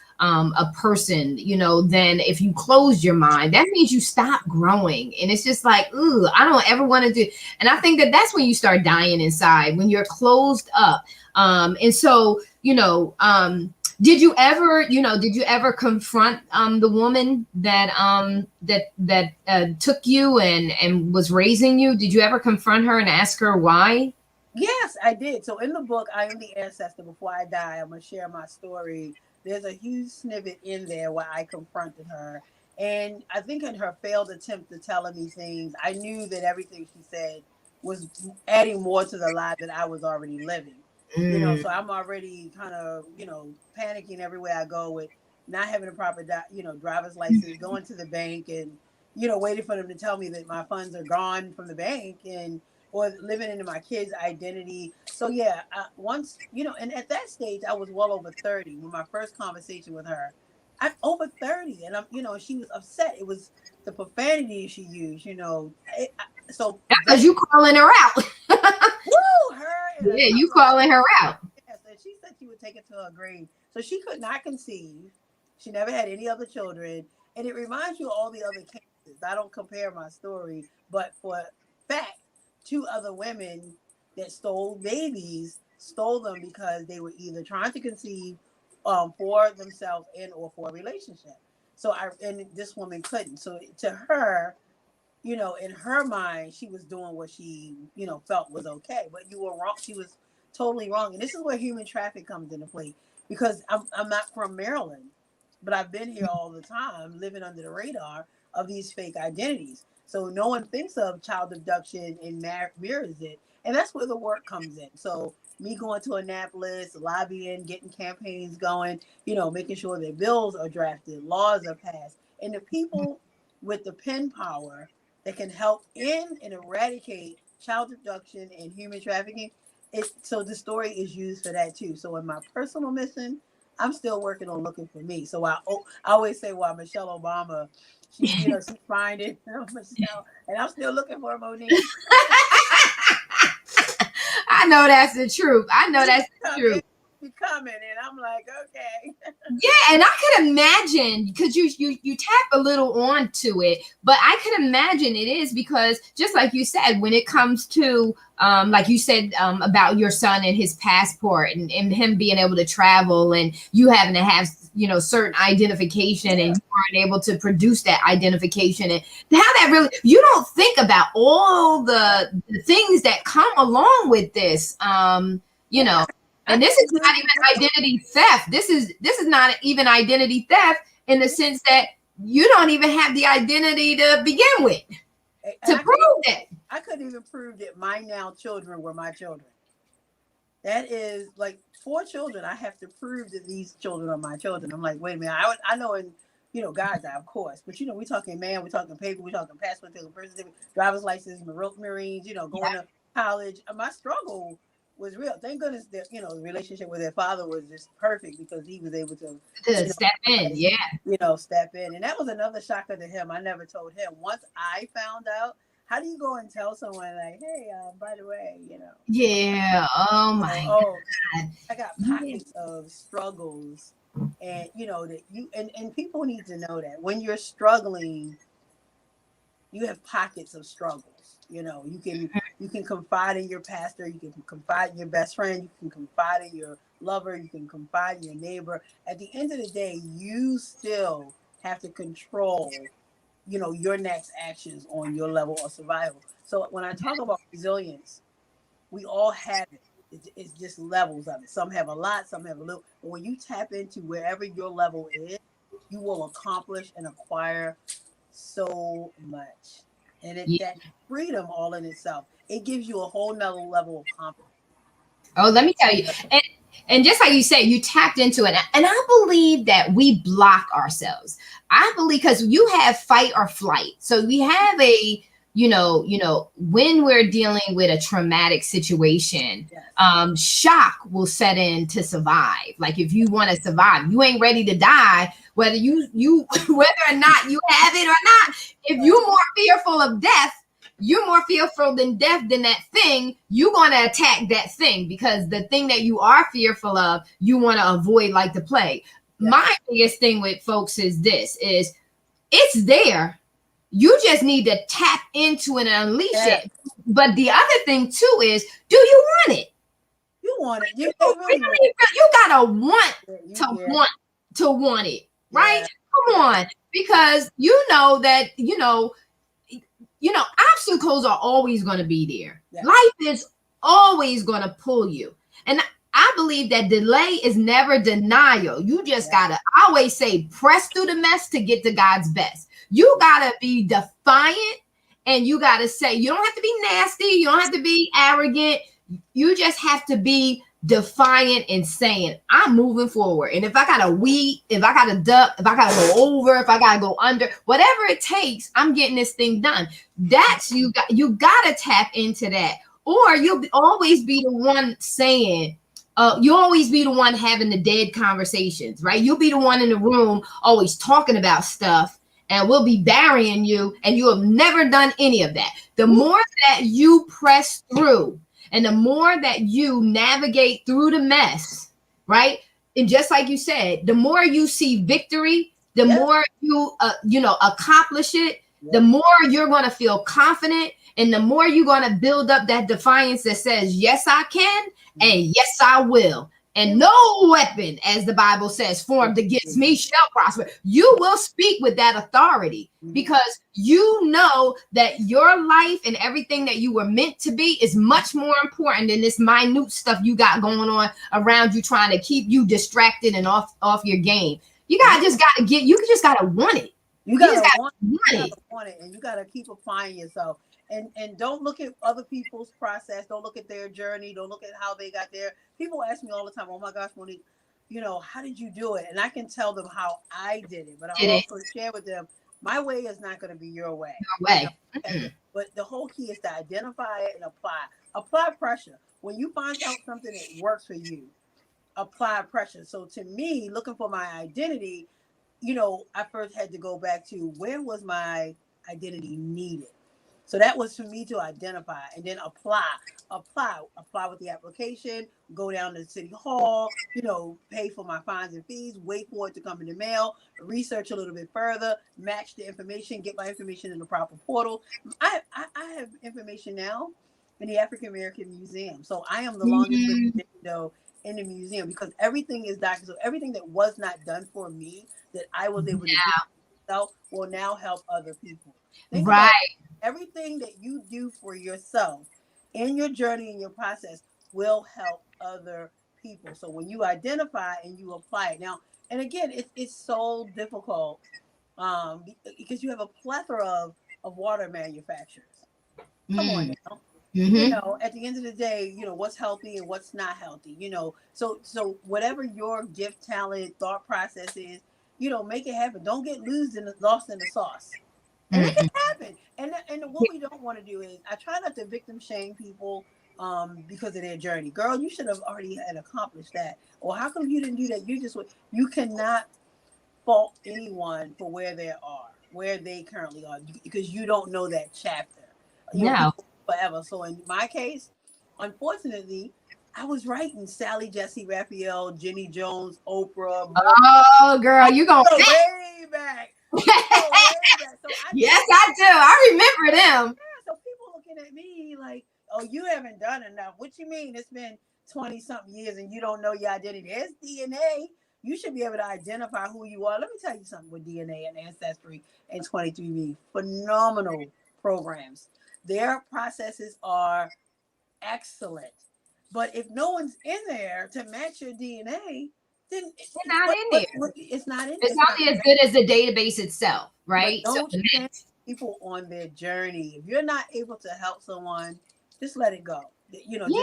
Speaker 1: person, than if you close your mind. That means you stop growing. And it's just like, ooh, I don't ever want to do. And I think that that's when you start dying inside, when you're closed up. And so, did you ever confront the woman that took you and was raising you? Did you ever confront her and ask her why?
Speaker 2: Yes, I did. So in the book, I Am the Ancestor, Before I Die, I'm going to share my story. There's a huge snippet in there where I confronted her. And I think in her failed attempt to telling me things, I knew that everything she said was adding more to the lie that I was already living. So I'm already kind of, panicking everywhere I go with not having a proper, driver's license, going to the bank and, waiting for them to tell me that my funds are gone from the bank or living into my kids' identity. So once, and at that stage I was well over 30 when my first conversation with her, I'm over 30, and she was upset. It was the profanity she used, so
Speaker 1: Because you calling her out.
Speaker 2: woo, her and
Speaker 1: Yeah, you
Speaker 2: another.
Speaker 1: calling her out.
Speaker 2: Yes, and she said she would take it to her grave. So she could not conceive. She never had any other children, and it reminds you of all the other cases. I don't compare my story, but for fact, two other women that stole babies stole them because they were either trying to conceive for themselves and or for a relationship. And this woman couldn't. So to her, in her mind, she was doing what she, felt was okay. But you were wrong. She was totally wrong. And this is where human traffic comes into play, because I'm not from Maryland, but I've been here all the time, living under the radar of these fake identities. So no one thinks of child abduction and mirrors it. And that's where the work comes in. So me going to Annapolis, lobbying, getting campaigns going, making sure that bills are drafted, laws are passed, and the people with the pen power that can help end and eradicate child abduction and human trafficking. So the story is used for that too. So in my personal mission, I'm still working on looking for me. So I always say, while Michelle Obama, she's finding Michelle, and I'm still looking for Monique.
Speaker 1: I know that's the truth. I know that's the truth.
Speaker 2: She's coming, and I'm like, okay.
Speaker 1: Yeah, and I could imagine, because you tap a little onto it, but I could imagine it is because, just like you said, when it comes to like you said about your son and his passport and him being able to travel, and you having to have certain identification, and you aren't able to produce that identification, and how that really, you don't think about all the things that come along with this, And this is not even identity theft. This is not even identity theft in the sense that you don't even have the identity to begin with to prove it.
Speaker 2: I couldn't even prove that my now children were my children. That is like 4 children. I have to prove that these children are my children. I'm like, wait a minute. I know in God's eye, of course, but we talking man, we talking paper, we talking passport, driver's license, Marines, going to college. My struggle was real. Thank goodness that the relationship with their father was just perfect, because he was able to
Speaker 1: step in,
Speaker 2: step in. And that was another shocker to him. I never told him. Once I found out, how do you go and tell someone like, hey, by the way,
Speaker 1: Yeah. Oh my God.
Speaker 2: I got pockets of struggles, and that and people need to know that when you're struggling, you have pockets of struggles. You can confide in your pastor, you can confide in your best friend, you can confide in your lover, you can confide in your neighbor. At the end of the day, you still have to control, your next actions on your level of survival. So when I talk about resilience, we all have it. It's just levels of it. Some have a lot, some have a little. But when you tap into wherever your level is, you will accomplish and acquire so much. And that freedom all in itself, it gives you a whole nother level of confidence.
Speaker 1: Oh, let me tell you. And just like you say, you tapped into it. And I believe that we block ourselves. I believe because you have fight or flight. So we have a, when we're dealing with a traumatic situation, shock will set in to survive. Like if you want to survive, you ain't ready to die, whether whether or not you have it or not. If you're more fearful of death, you're more fearful than death than that thing, you're going to attack that thing, because the thing that you are fearful of, you want to avoid like the plague. Yeah. My biggest thing with folks is it's there. You just need to tap into it and unleash it. But the other thing too is, do you want it?
Speaker 2: You want it. You
Speaker 1: gotta want to want it, right? Come on, because that obstacles are always going to be there. Yeah. Life is always going to pull you. And I believe that delay is never denial. You just got to, I always say, press through the mess to get to God's best. You got to be defiant, and you got to say, you don't have to be nasty. You don't have to be arrogant. You just have to be defiant and saying, I'm moving forward. And if I got to weed, if I got to duck, if I got to go over, if I got to go under, whatever it takes, I'm getting this thing done. That's you got to tap into that. Or you'll always be the one saying, you always be the one having the dead conversations, right? You'll be the one in the room always talking about stuff, and we'll be burying you, and you have never done any of that. The more that you press through, and the more that you navigate through the mess, right? And just like you said, the more you see victory, the more you accomplish it, the more you're going to feel confident, and the more you're going to build up that defiance that says, yes, I can, and yes, I will. And no weapon, as the Bible says, formed against me shall prosper. You will speak with that authority because you know that your life and everything that you were meant to be is much more important than this minute stuff you got going on around you, trying to keep you distracted and off your game. You just gotta want it.
Speaker 2: You gotta want it, and you gotta keep applying yourself. And don't look at other people's process. Don't look at their journey. Don't look at how they got there. People ask me all the time, "Oh my gosh, Monique, how did you do it?" And I can tell them how I did it, but I also share with them my way is not going to be your way. But the whole key is to identify it and apply pressure. When you find out something that works for you, apply pressure. So to me, looking for my identity, I first had to go back to where was my identity needed. So that was for me to identify and then apply with the application, go down to City Hall, pay for my fines and fees, wait for it to come in the mail, research a little bit further, match the information, get my information in the proper portal. I have information now in the African American Museum. So I am the longest living window in the museum because everything is documented. So everything that was not done for me that I was able to do myself will now help other people. Think about everything that you do for yourself in your journey and your process will help other people. So when you identify and you apply it now, and again, it's so difficult because you have a plethora of water manufacturers. Come on now. At the end of the day, what's healthy and what's not healthy, so whatever your gift, talent, thought process is, make it happen. Don't get lost in the sauce. And it can happen. And what we don't want to do is I try not to victim shame people because of their journey. Girl, you should have already had accomplished that. Or how come you didn't do that? You cannot fault anyone for where they currently are, because you don't know that chapter. Forever. So in my case, unfortunately, I was writing Sally, Jesse, Raphael, Jenny Jones, Oprah.
Speaker 1: Oh, girl, you going
Speaker 2: way back. So
Speaker 1: yes, I do. I remember them.
Speaker 2: So people looking at me like, "Oh, you haven't done enough." What you mean? It's been 20-something years and you don't know your identity. There's DNA. You should be able to identify who you are. Let me tell you something with DNA and Ancestry and 23andMe. Phenomenal programs. Their processes are excellent. But if no one's in there to match your DNA, then it's not in there. It's not in there.
Speaker 1: It's only as good as the database itself, right?
Speaker 2: But don't send people on their journey. If you're not able to help someone, just let it go.
Speaker 1: Don't.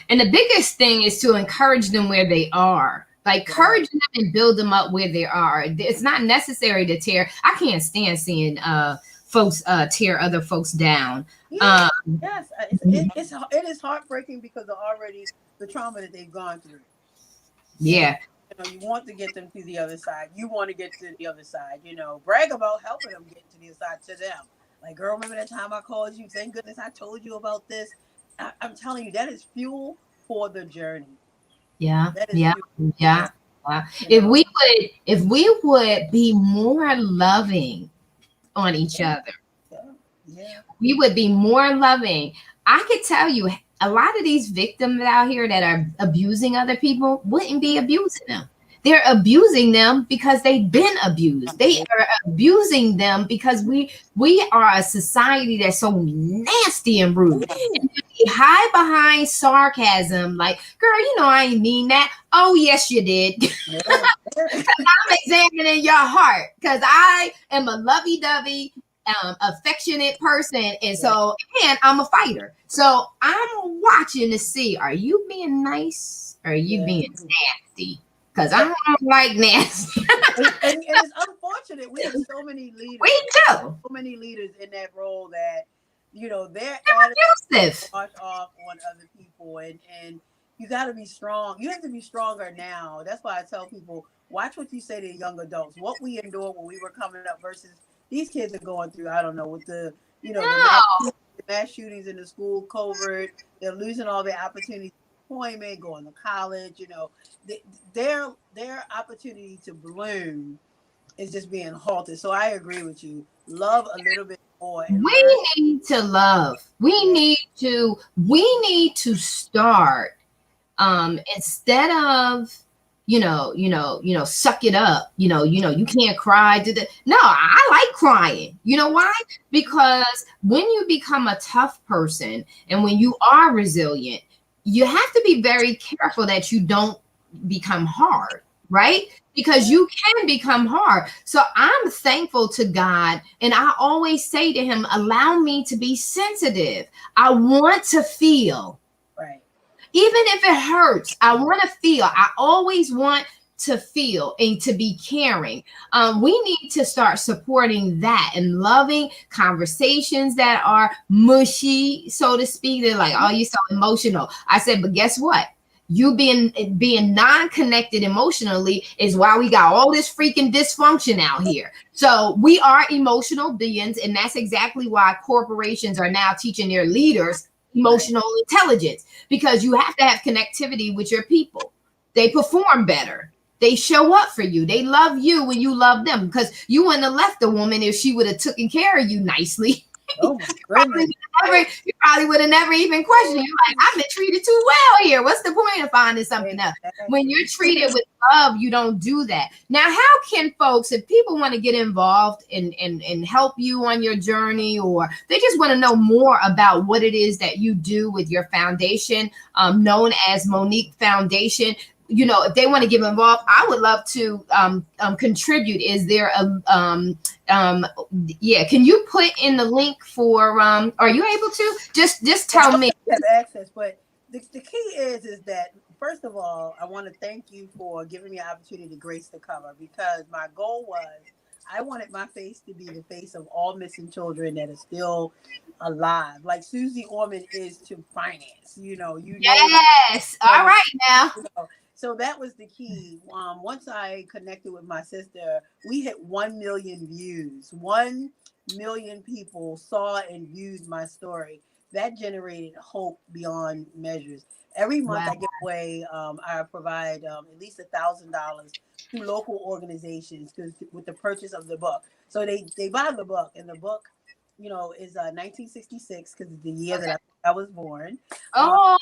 Speaker 1: And the biggest thing is to encourage them where they are. Like encourage them and build them up where they are. It's not necessary to tear. I can't stand seeing folks tear other folks down.
Speaker 2: Yes, it is heartbreaking because of already the trauma that they've gone through.
Speaker 1: Yeah.
Speaker 2: You want to get them to the other side. You want to get to the other side. Brag about helping them get to the other side to them. Like, girl, remember that time I called you? Thank goodness I told you about this. I'm telling you, that is fuel for the journey.
Speaker 1: Yeah. If we would be more loving on each other, we would be more loving. I could tell you, a lot of these victims out here that are abusing other people wouldn't be abusing them. They're abusing them because they've been abused. They are abusing them because we are a society that's so nasty and rude. And we hide behind sarcasm, like, girl, I ain't mean that. Oh, yes, you did. I'm examining your heart because I am a lovey-dovey, affectionate person, and I'm a fighter. So I'm watching to see, are you being nice or are you being nasty? Because I don't like nasty.
Speaker 2: and it's unfortunate. We have so many leaders.
Speaker 1: We do.
Speaker 2: So many leaders in that role that their attitude
Speaker 1: Abusive.
Speaker 2: wash off on other people, and you got to be strong. You have to be stronger now. That's why I tell people, watch what you say to young adults. What we endured when we were coming up versus these kids are going through. I don't know, with
Speaker 1: No.
Speaker 2: the mass shootings in the school covert. They're losing all their opportunities for employment, going to college. Th- their opportunity to bloom is just being halted. So I agree with you. Love a little bit more and learn.
Speaker 1: We need to love. We
Speaker 2: Yeah,
Speaker 1: need to start instead of suck it up, you can't cry. No, I like crying. You know why? Because when you become a tough person and when you are resilient, you have to be very careful that you don't become hard, right? Because you can become hard. So I'm thankful to God, and I always say to him, allow me to be sensitive. I want to feel.
Speaker 2: right.
Speaker 1: Even if it hurts, I want to feel. I always want to feel and to be caring. We need to start supporting that and loving conversations that are mushy, so to speak. They're like, oh, you're so emotional. I said, but guess what? You being non-connected emotionally is why we got all this freaking dysfunction out here. So we are emotional beings, and that's exactly why corporations are now teaching their leaders
Speaker 2: Right.
Speaker 1: emotional intelligence, because you have to have connectivity with your people. They perform better. They show up for you. They love you when you love them, because you wouldn't have left the woman if she would have taken care of you nicely.
Speaker 2: Oh my goodness.
Speaker 1: You probably would have never even questioned. You're like, I've been treated too well here. What's the point of finding something else? When you're
Speaker 2: Exactly.
Speaker 1: treated with love, you don't do that. Now, how can folks, if people want to get involved and help you on your journey, or they just want to know more about what it is that you do with your foundation, known as Monique Foundation, if they want to get involved, I would love to contribute. Is there um, yeah, can you put in the link for are you able to just
Speaker 2: Yeah, I
Speaker 1: tell
Speaker 2: don't
Speaker 1: me?
Speaker 2: have access, but the key is that first of all, I want to thank you for giving me an opportunity to grace the cover, because my goal was I wanted my face to be the face of all missing children that are still alive, like Susie Orman is to finance.
Speaker 1: Yes, all
Speaker 2: So,
Speaker 1: right now.
Speaker 2: so that was the key. Once I connected with my sister, we hit 1 million views. 1 million people saw and viewed my story. That generated hope beyond measures. Every month
Speaker 1: Wow.
Speaker 2: I give away, I provide at least $1,000 to local organizations with the purchase of the book. So they buy the book, and the book, is 1966, because it's the year that
Speaker 1: Okay.
Speaker 2: I was born. Um,
Speaker 1: Oh,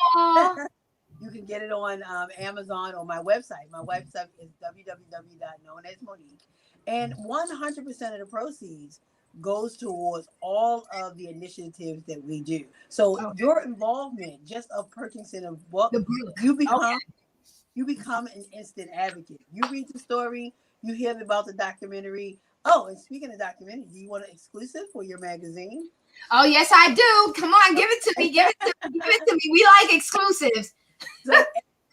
Speaker 2: You can get it on Amazon or my website. My website is www.knownasmonique. And 100% of the proceeds goes towards all of the initiatives that we do. So
Speaker 1: okay.
Speaker 2: your involvement just of purchasing a book,
Speaker 1: The book.
Speaker 2: you
Speaker 1: Okay.
Speaker 2: become you become an instant advocate. You read the story, you hear about the documentary. Oh, and speaking of documentary, do you want an exclusive for your magazine?
Speaker 1: Oh yes, I do. Come on, give it to me. Give it to me. Give it to me. We like exclusives.
Speaker 2: So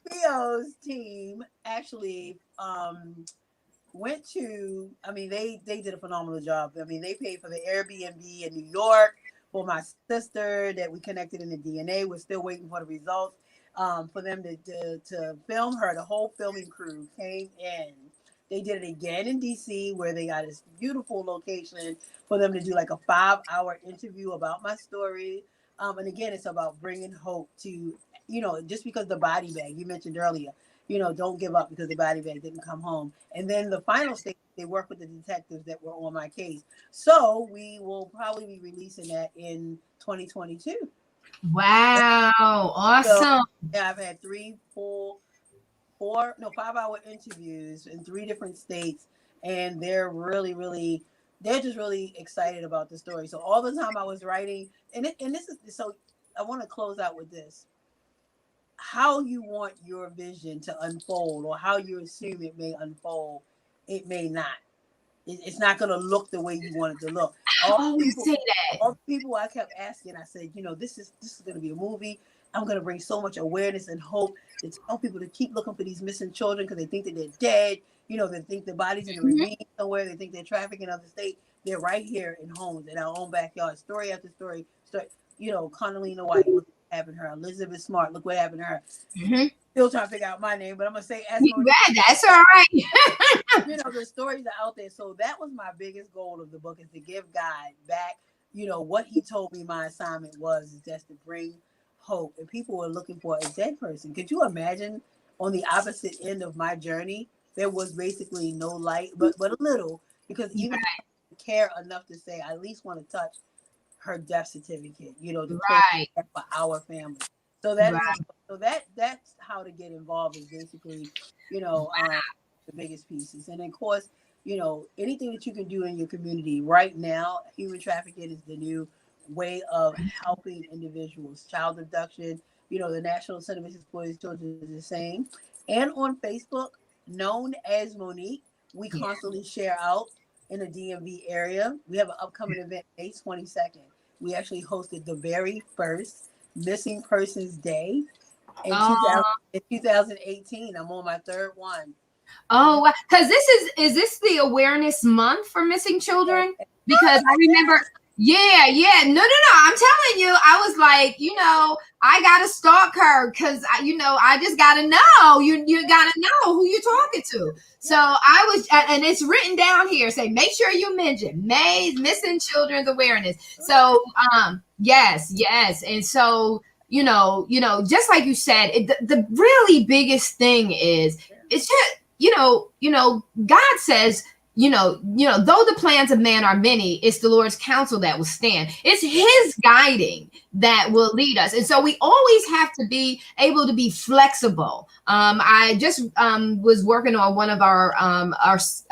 Speaker 2: HBO's team actually went to, I mean, they did a phenomenal job. I mean, they paid for the Airbnb in New York for my sister that we connected in the DNA. We're still waiting for the results, for them to film her. The whole filming crew came in. They did it again in DC, where they got this beautiful location for them to do like a 5-hour interview about my story. And again, it's about bringing hope to, just because the body bag you mentioned earlier, don't give up because the body bag didn't come home. And then the final stage, they work with the detectives that were on my case. So we will probably be releasing that in 2022.
Speaker 1: Wow,
Speaker 2: So
Speaker 1: awesome.
Speaker 2: yeah, I've had 5-hour interviews in 3 different states, and they're just really excited about the story. So all the time I was writing, and this is so. I want to close out with this: how you want your vision to unfold, or how you assume it may unfold, it may not. It's not going to look the way you want it to look. All
Speaker 1: always
Speaker 2: people,
Speaker 1: say that.
Speaker 2: all the people I kept asking, I said, this is going to be a movie. I'm going to bring so much awareness and hope to tell people to keep looking for these missing children because they think that they're dead. They think the body's in a ravine somewhere. They think they're trafficked in other state. They're right here in homes in our own backyard. Story after story. Condoleezza White, look what happened to her. Elizabeth Smart, look what happened to her.
Speaker 1: Mm-hmm.
Speaker 2: Still trying to figure out my name, but I'm going to say Monique.
Speaker 1: That's all right.
Speaker 2: The stories are out there. So that was my biggest goal of the book, is to give God back, what he told me my assignment was, is just to bring hope. And people were looking for a dead person. Could you imagine on the opposite end of my journey, there was basically no light, but a little, because even if I care enough to say, I at least want to touch her death certificate, to close for our family. So that's how to get involved, is basically, the biggest pieces. And of course, anything that you can do in your community right now. Human trafficking is the new way of helping individuals. Child abduction, the National Center for Exploited Children is the same. And on Facebook, known as Monique, we constantly share out in the DMV area. We have an upcoming event, May 22nd. We actually hosted the very first Missing Persons Day in 2018. I'm on my third one.
Speaker 1: Oh, because is this the awareness month for missing children? Because I remember, no. I'm telling you, I was like, I gotta stalk her because I just gotta know. You gotta know who you're talking to. So I was, and it's written down here. Say, make sure you mention May's Missing Children's Awareness. So, yes, and so just like you said, the really biggest thing is it's just. God says, though the plans of man are many, it's the Lord's counsel that will stand. It's his guiding that will lead us. And so we always have to be able to be flexible. I just was working on one of our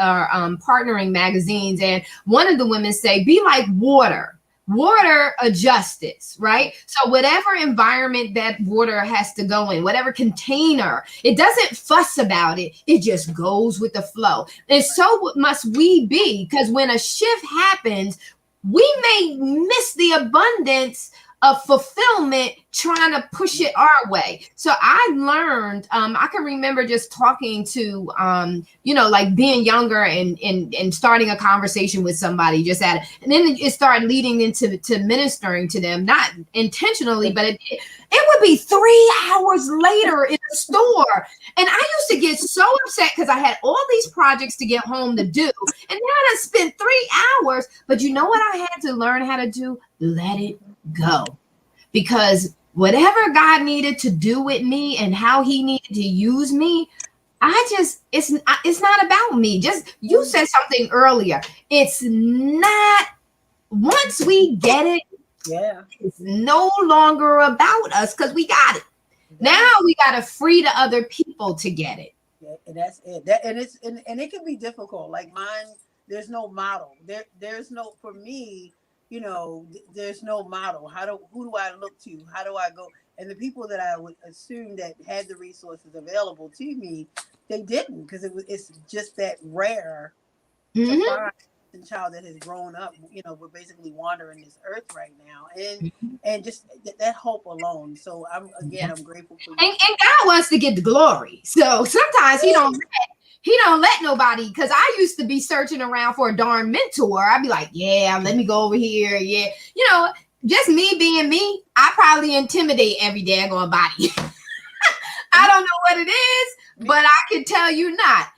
Speaker 1: partnering magazines, and one of the women say, be like water. Water adjusts, right? So whatever environment that water has to go in, whatever container, it doesn't fuss about it. It just goes with the flow. And so must we be, because when a shift happens, we may miss the abundance of fulfillment trying to push it our way. So I learned, I can remember just talking to, like being younger and starting a conversation with somebody just at it. And then it started leading into ministering to them, not intentionally, but it would be 3 hours later in the store. And I used to get so upset because I had all these projects to get home to do. And now I spent 3 hours. But you know what I had to learn how to do? Let it go. Because whatever God needed to do with me and how he needed to use me, it's not about me. Just, you said something earlier. It's not, once we get it, it's no longer about us because we got it. Now we got to free the other people to get it.
Speaker 2: Yeah, and that's it. And it can be difficult. Like mine, there's no model. There's no, for me, there's no model. Who do I look to? How do I go? And the people that I would assume that had the resources available to me, they didn't, because it's just that rare to find a child that has grown up. We're basically wandering this earth right now, and just that hope alone. So I'm grateful for you.
Speaker 1: And God wants to get the glory. So sometimes he don't let nobody, because I used to be searching around for a darn mentor. I'd be like, let me go over here. Yeah. Just me being me, I probably intimidate every daggone body. I don't know what it is, but I can tell you not,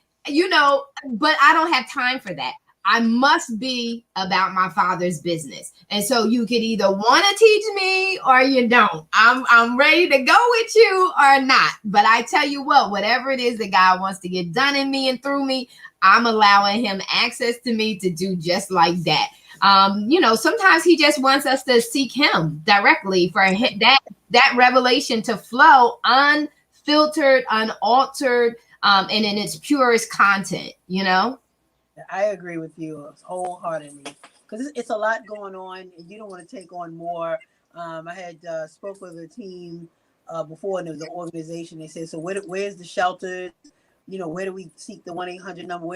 Speaker 1: but I don't have time for that. I must be about my Father's business. And so you could either want to teach me or you don't. I'm ready to go with you or not. But I tell you what, whatever it is that God wants to get done in me and through me, I'm allowing him access to me to do just like that. Sometimes he just wants us to seek him directly for that revelation to flow unfiltered, unaltered, and in its purest content,
Speaker 2: I agree with you wholeheartedly, because it's a lot going on and you don't want to take on more. I had spoke with a team before, and there was an organization. They said, so where's the shelters? Where do we seek the 1-800 number?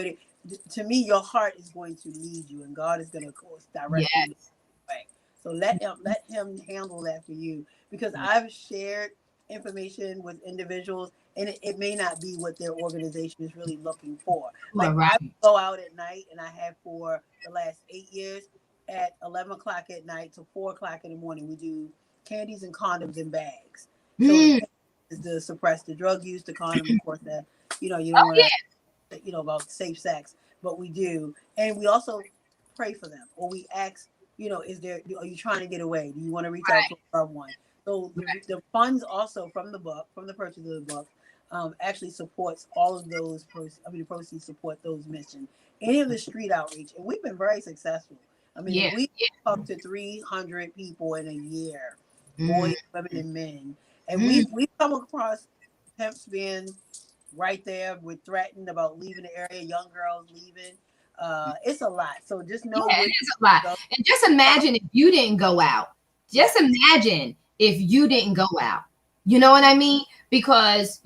Speaker 2: to me, your heart is going to lead you, and God is going to, of course, direct you
Speaker 1: Yes.
Speaker 2: way. So let him handle that for you, because I've shared information with individuals, and it may not be what their organization is really looking for.
Speaker 1: All
Speaker 2: Like
Speaker 1: right.
Speaker 2: I go out at night, and I have for the last 8 years at 11 o'clock at night to 4 o'clock in the morning. We do candies and condoms in bags. So the
Speaker 1: Mm.
Speaker 2: candy is to suppress the drug use. The condom, of course, that you don't
Speaker 1: Oh
Speaker 2: want
Speaker 1: yeah.
Speaker 2: to about safe sex, but we do, and we also pray for them, or we ask, are you trying to get away? Do you want to reach out to a loved one? So the funds also from the book, from the purchase of the book, actually supports all of those. The proceeds support those missions. Any of the street outreach, and we've been very successful. I mean,
Speaker 1: Yeah.
Speaker 2: we up to 300 people in a year,
Speaker 1: Mm.
Speaker 2: boys, women, and men, and
Speaker 1: Mm.
Speaker 2: we've come across pimps being right there. We're threatened about leaving the area, young girls leaving. It's a lot. So just
Speaker 1: Yeah,
Speaker 2: know
Speaker 1: it
Speaker 2: where
Speaker 1: is a lot.
Speaker 2: to go.
Speaker 1: And just imagine if you didn't go out.
Speaker 2: Yeah.
Speaker 1: Just imagine if you didn't go out. You know what I mean? Because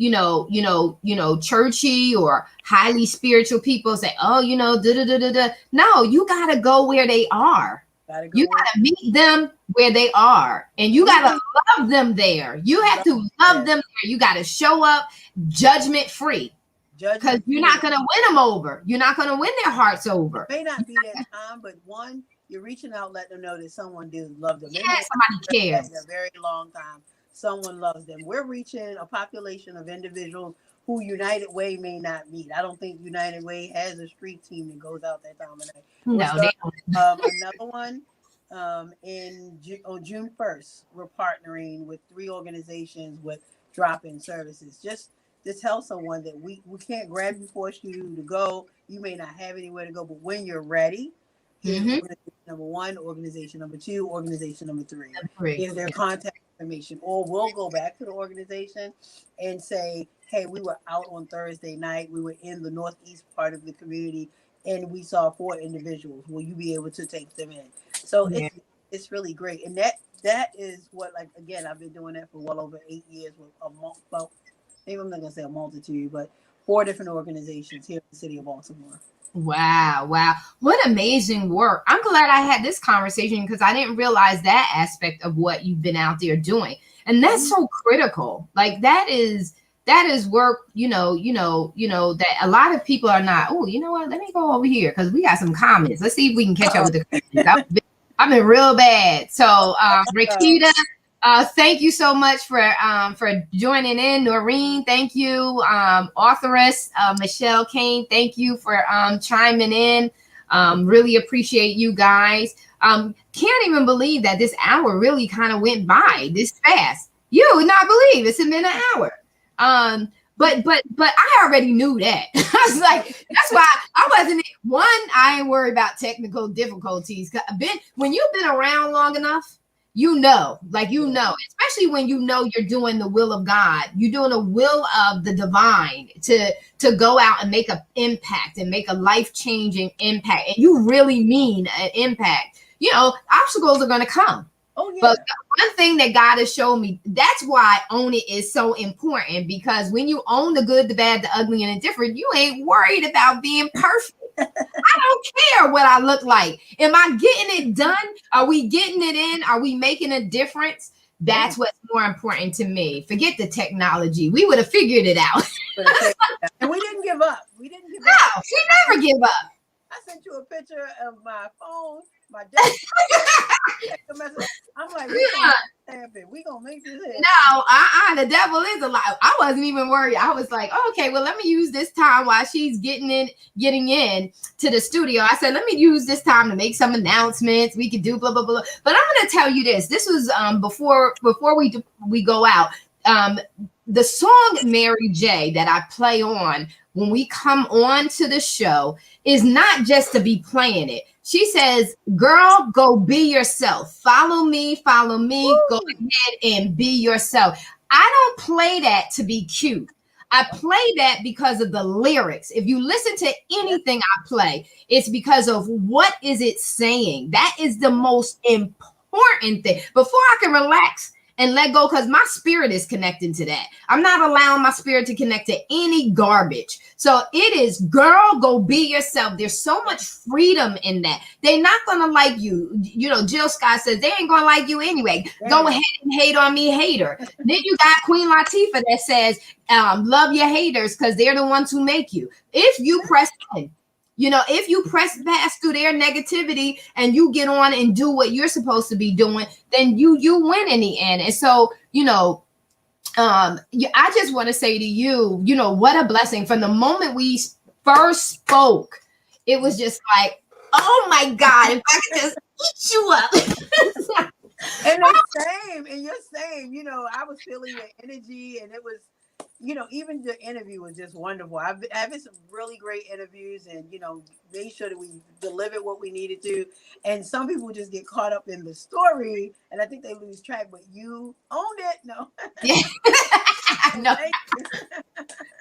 Speaker 1: churchy or highly spiritual people say, "Oh, da da da da da." No, you gotta go where they are.
Speaker 2: Gotta go
Speaker 1: You
Speaker 2: where
Speaker 1: gotta meet them where they are, and you
Speaker 2: we
Speaker 1: gotta
Speaker 2: can
Speaker 1: love them there. You have to love
Speaker 2: yeah,
Speaker 1: them there. You gotta show up judgment free, because
Speaker 2: judgment
Speaker 1: you're
Speaker 2: free.
Speaker 1: not gonna win them over. You're not gonna win their hearts
Speaker 2: It
Speaker 1: over.
Speaker 2: may not be that time, but one, you're reaching out, letting them know that someone did love them.
Speaker 1: Yeah,
Speaker 2: They may
Speaker 1: somebody
Speaker 2: not have that in a
Speaker 1: cares.
Speaker 2: very long time. Someone loves them. We're reaching a population of individuals who United Way may not meet. I don't think United Way has a street team that goes out that time of night. We're
Speaker 1: No, they
Speaker 2: starting
Speaker 1: don't.
Speaker 2: another one on June 1st. We're partnering with 3 organizations with drop-in services. Just to tell someone that we can't grab you, force you to go. You may not have anywhere to go, but when you're ready, here's
Speaker 1: Mm-hmm.
Speaker 2: organization number 1, organization number 2, organization number 3.
Speaker 1: Agree.
Speaker 2: Here's their contact information. Or we'll go back to the organization and say, hey, we were out on Thursday night. We were in the northeast part of the community, and we saw 4 individuals. Will you be able to take them in? So
Speaker 1: Yeah.
Speaker 2: it's really great. And that is what, like, again, I've been doing that for well over 8 years with about, maybe I'm not gonna say a multitude, but 4 different organizations here in the city of Baltimore.
Speaker 1: Wow. Wow. What amazing work. I'm glad I had this conversation because I didn't realize that aspect of what you've been out there doing. And that's so critical. Like that is work, that a lot of people are not. Oh, you know what? Let me go over here because we got some comments. Let's see if we can catch up with the comments. I've been real bad. So, Rakita, thank you so much for joining in. Noreen, thank you. Authoress Michelle Kane, thank you for chiming in. Really appreciate you guys. Can't even believe that this hour really kind of went by this fast. You would not believe it's been an hour. But I already knew that. I was like, that's why I wasn't one. I ain't worried about technical difficulties. When you've been around long enough, especially when you're doing the will of God, you're doing the will of the divine to go out and make an impact and make a life-changing impact, and you really mean an impact. Obstacles are going to come.
Speaker 2: Oh, yeah.
Speaker 1: But one thing that God has shown me, that's why own it is so important, because when you own the good, the bad, the ugly, and the different, you ain't worried about being perfect. I don't care what I look like. Am I getting it done? Are we getting it in? Are we making a difference? That's what's more important to me. Forget the technology. We would have figured it out.
Speaker 2: And we didn't give up. We didn't give up.
Speaker 1: No, we never give up.
Speaker 2: I sent you a picture of my phone, my desktop. I'm like, we gonna make this happen.
Speaker 1: No, the devil is alive. I wasn't even worried. I was like, okay, well, let me use this time while she's getting in to the studio. I said, let me use this time to make some announcements. We could do blah blah blah. But I'm gonna tell you this. This was before we go out. The song Mary J that I play on when we come on to the show is not just to be playing it. She says, girl, go be yourself. Follow me. Woo! Go ahead and be yourself. I don't play that to be cute. I play that because of the lyrics. If you listen to anything I play, it's because of what is it saying. That is the most important thing. Before I can relax and let go, because my spirit is connecting to that. I'm not allowing my spirit to connect to any garbage. So it is, girl, go be yourself. There's so much freedom in that. They're not going to like you. You know, Jill Scott says they ain't going to like you anyway. Go ahead and hate on me, hater. Then you got Queen Latifah that says, love your haters because they're the ones who make you. If you press in, you know, if you press past through their negativity and you get on and do what you're supposed to be doing, then you win in the end. And so, you know, I just want to say to you, you know, what a blessing. From the moment we first spoke, it was just like, oh my God, if I could just eat you up.
Speaker 2: And the same, and you're same, you know, I was feeling your energy, and it was, you know, even the interview was just wonderful. I've had some really great interviews, and, you know, made sure that we delivered what we needed to. And some people just get caught up in the story, and I think they lose track, but you owned it. No.
Speaker 1: Yeah. No.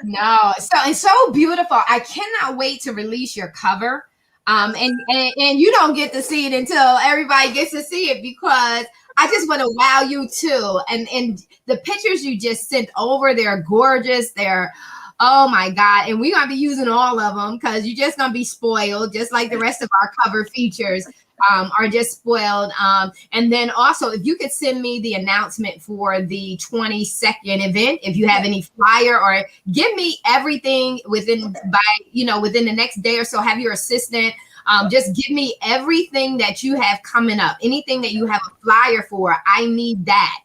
Speaker 1: No. So it's so beautiful. I cannot wait to release your cover. And you don't get to see it until everybody gets to see it, because I just want to wow you too. And the pictures you just sent over, they're gorgeous. They're, oh my God. And we're going to be using all of them, because you're just going to be spoiled, just like the rest of our cover features are just spoiled. And then also, if you could send me the announcement for the 22nd event, if you have any flyer, or give me everything within the next day or so, have your assistant just give me everything that you have coming up, anything that you have a flyer for. I need that.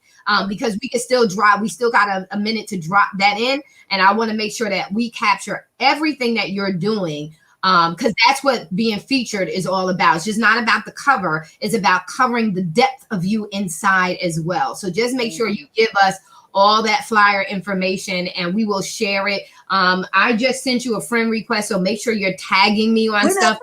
Speaker 1: Because we can still drop, we still got a minute to drop that in. And I want to make sure that we capture everything that you're doing. Because that's what being featured is all about. It's just not about the cover. It's about covering the depth of you inside as well. So just make sure you give us all that flyer information, and we will share it. I just sent you a friend request, so make sure you're tagging me on stuff.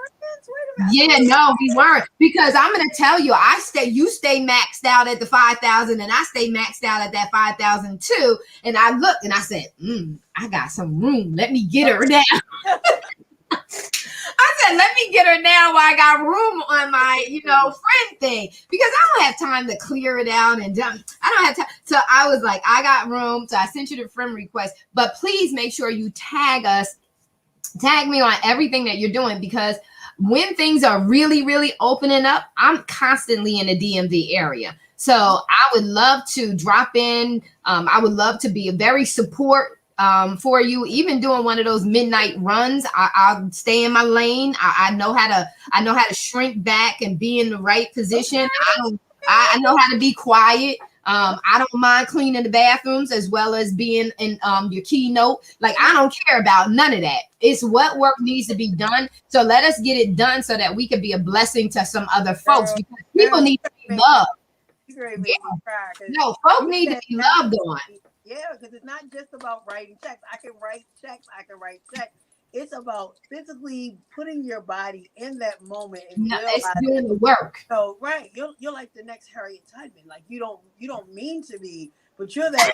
Speaker 1: Yeah, no, we weren't, because I'm gonna tell you, you stay maxed out at the 5,000, and I stay maxed out at that 5,000 too. And I looked and I said, I got some room. Let me get her now. I said, let me get her now while I got room on my, friend thing, because I don't have time to clear it out and dump. I don't have time. So I was like, I got room. So I sent you the friend request, but please make sure you tag me on everything that you're doing, because when things are really, really opening up, I'm constantly in the DMV area. So I would love to drop in. I would love to be a very support for you, even doing one of those midnight runs. I'll stay in my lane. I know how to shrink back and be in the right position. I know how to be quiet. I don't mind cleaning the bathrooms as well as being in your keynote. Like, I don't care about none of that. It's what work needs to be done. So let us get it done so that we can be a blessing to some other folks, because people need to be loved. No, folks need to be loved on.
Speaker 2: Yeah, because it's not just about writing checks. I can write checks. It's about physically putting your body in that moment and
Speaker 1: it's doing the work.
Speaker 2: So you're like the next Harriet Tubman. Like you don't mean to be, but you're that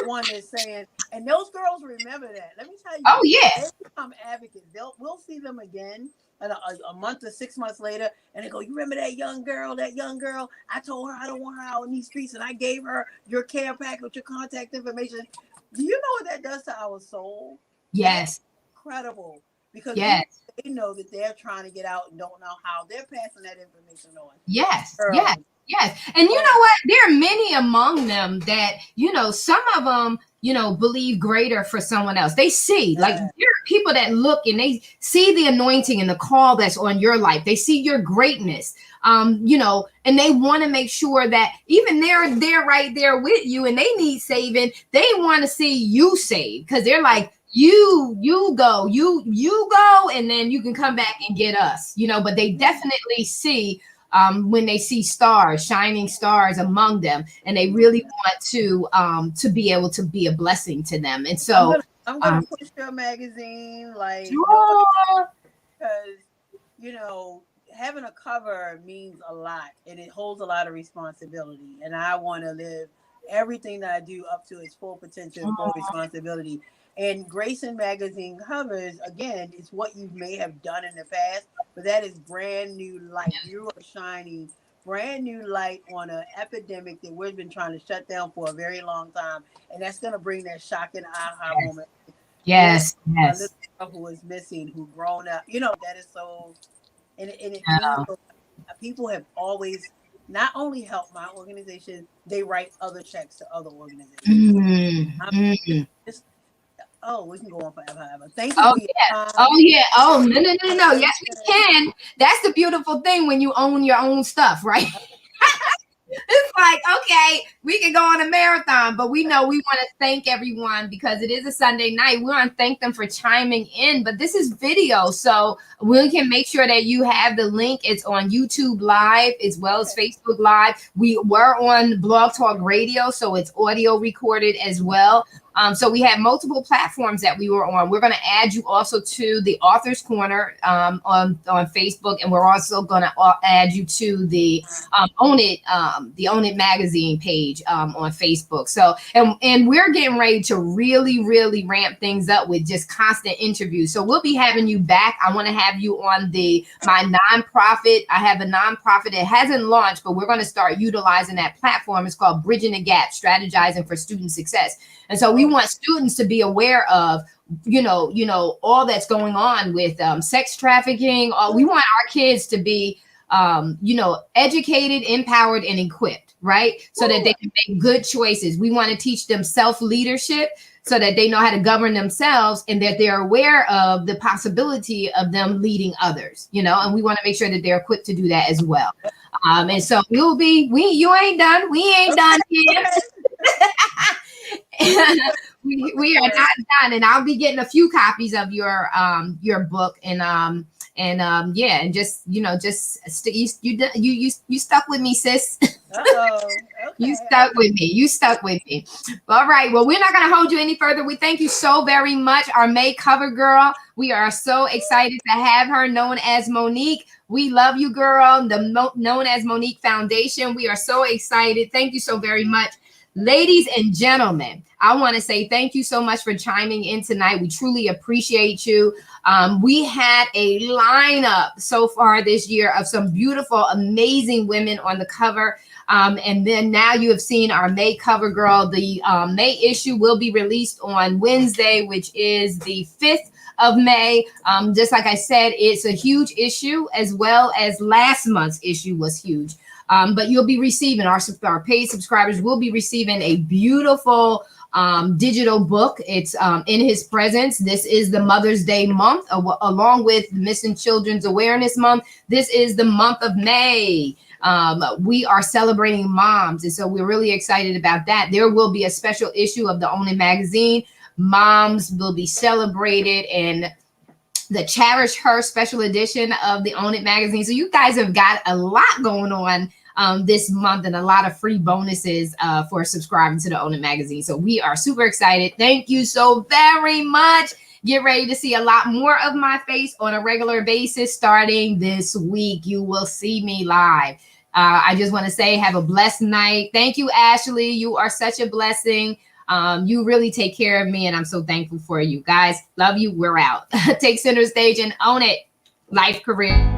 Speaker 2: one that's saying. And those girls remember that. Let me tell you.
Speaker 1: Oh yes.
Speaker 2: They become advocates. We'll see them again a month or 6 months later, and they go, "You remember that young girl? I told her I don't want her out in these streets, and I gave her your care pack with your contact information." Do you know what that does to our soul?
Speaker 1: Yes.
Speaker 2: Incredible, because
Speaker 1: they
Speaker 2: know that they're trying to get out and don't know how. They're passing that information on.
Speaker 1: Yes. And you know what? There are many among them that, some of them, believe greater for someone else. They see, like, there are people that look and they see the anointing and the call that's on your life. They see your greatness, and they want to make sure that even they're right there with you and they need saving. They want to see you saved, because they're like, you go, and then you can come back and get us, but they definitely see when they see shining stars among them, and they really want to be able to be a blessing to them. And so
Speaker 2: I'm gonna push your magazine, like, because having a cover means a lot, and it holds a lot of responsibility, and I want to live everything that I do up to its full potential, full responsibility. And Grayson magazine covers, again, it's what you may have done in the past, but that is brand new light. You are shining brand new light on an epidemic that we've been trying to shut down for a very long time, and that's going to bring that shocking aha
Speaker 1: Yes,
Speaker 2: moment. This
Speaker 1: yes,
Speaker 2: little
Speaker 1: yes.
Speaker 2: girl who is missing, who grown up, that is so, and it means
Speaker 1: Yeah.
Speaker 2: so much. People have always not only helped my organization, they write other checks to other organizations. So
Speaker 1: Mm,
Speaker 2: I'm
Speaker 1: mm.
Speaker 2: just, oh, we can go on forever. Thank you
Speaker 1: Oh
Speaker 2: for your
Speaker 1: yeah. Oh
Speaker 2: time.
Speaker 1: yeah. Oh no, no, no, no.
Speaker 2: Like
Speaker 1: Yes, we can. That's the beautiful thing when you own your own stuff, right? It's like, okay, we can go on a marathon, but we know we want to thank everyone because it is a Sunday night. We want to thank them for chiming in, but this is video. So we can make sure that you have the link. It's on YouTube Live as well as
Speaker 2: okay.
Speaker 1: Facebook Live. We were on Blog Talk Radio, so it's audio recorded as well. So we have multiple platforms that we were on. We're going to add you also to the Author's Corner on Facebook, and we're also going to add you to the the Own It magazine page on Facebook. So and we're getting ready to really ramp things up with just constant interviews. So we'll be having you back. I want to have you on my nonprofit. I have a nonprofit that hasn't launched, but we're going to start utilizing that platform. It's called Bridging the Gap, Strategizing for Student Success. And so we want students to be aware of, all that's going on with sex trafficking. We want our kids to be, educated, empowered, and equipped, right? So that they can make good choices. We want to teach them self-leadership so that they know how to govern themselves and that they're aware of the possibility of them leading others, and we want to make sure that they're equipped to do that as well. And so you ain't done. We ain't done yet. We are not done, and I'll be getting a few copies of your book, and you stuck with me, sis.
Speaker 2: Okay.
Speaker 1: You stuck with me. You stuck with me. All right. Well, we're not going to hold you any further. We thank you so very much, our May cover girl. We are so excited to have her, known as Monique. We love you, girl. The Known as Monique Foundation. We are so excited. Thank you so very much. Ladies and gentlemen, I want to say thank you so much for chiming in tonight. We truly appreciate you. We had a lineup so far this year of some beautiful, amazing women on the cover. And then now you have seen our May cover girl. The May issue will be released on Wednesday, which is the 5th of May. Just like I said, it's a huge issue, as well as last month's issue was huge. But you'll be receiving, our paid subscribers will be receiving a beautiful digital book. It's in his presence. This is the Mother's Day month, along with Missing Children's Awareness Month. This is the month of May. We are celebrating moms, and so we're really excited about that. There will be a special issue of the Own It magazine. Moms will be celebrated, and the Cherish Her special edition of the Own It magazine. So you guys have got a lot going on this month, and a lot of free bonuses for subscribing to the Own It magazine. So we are super excited. Thank you so very much. Get ready to see a lot more of my face on a regular basis starting this week. You will see me live. I just want to say, have a blessed night. Thank you, Ashley. You are such a blessing. You really take care of me, and I'm so thankful for you guys. Love you. We're out. Take center stage and own it. Life, career.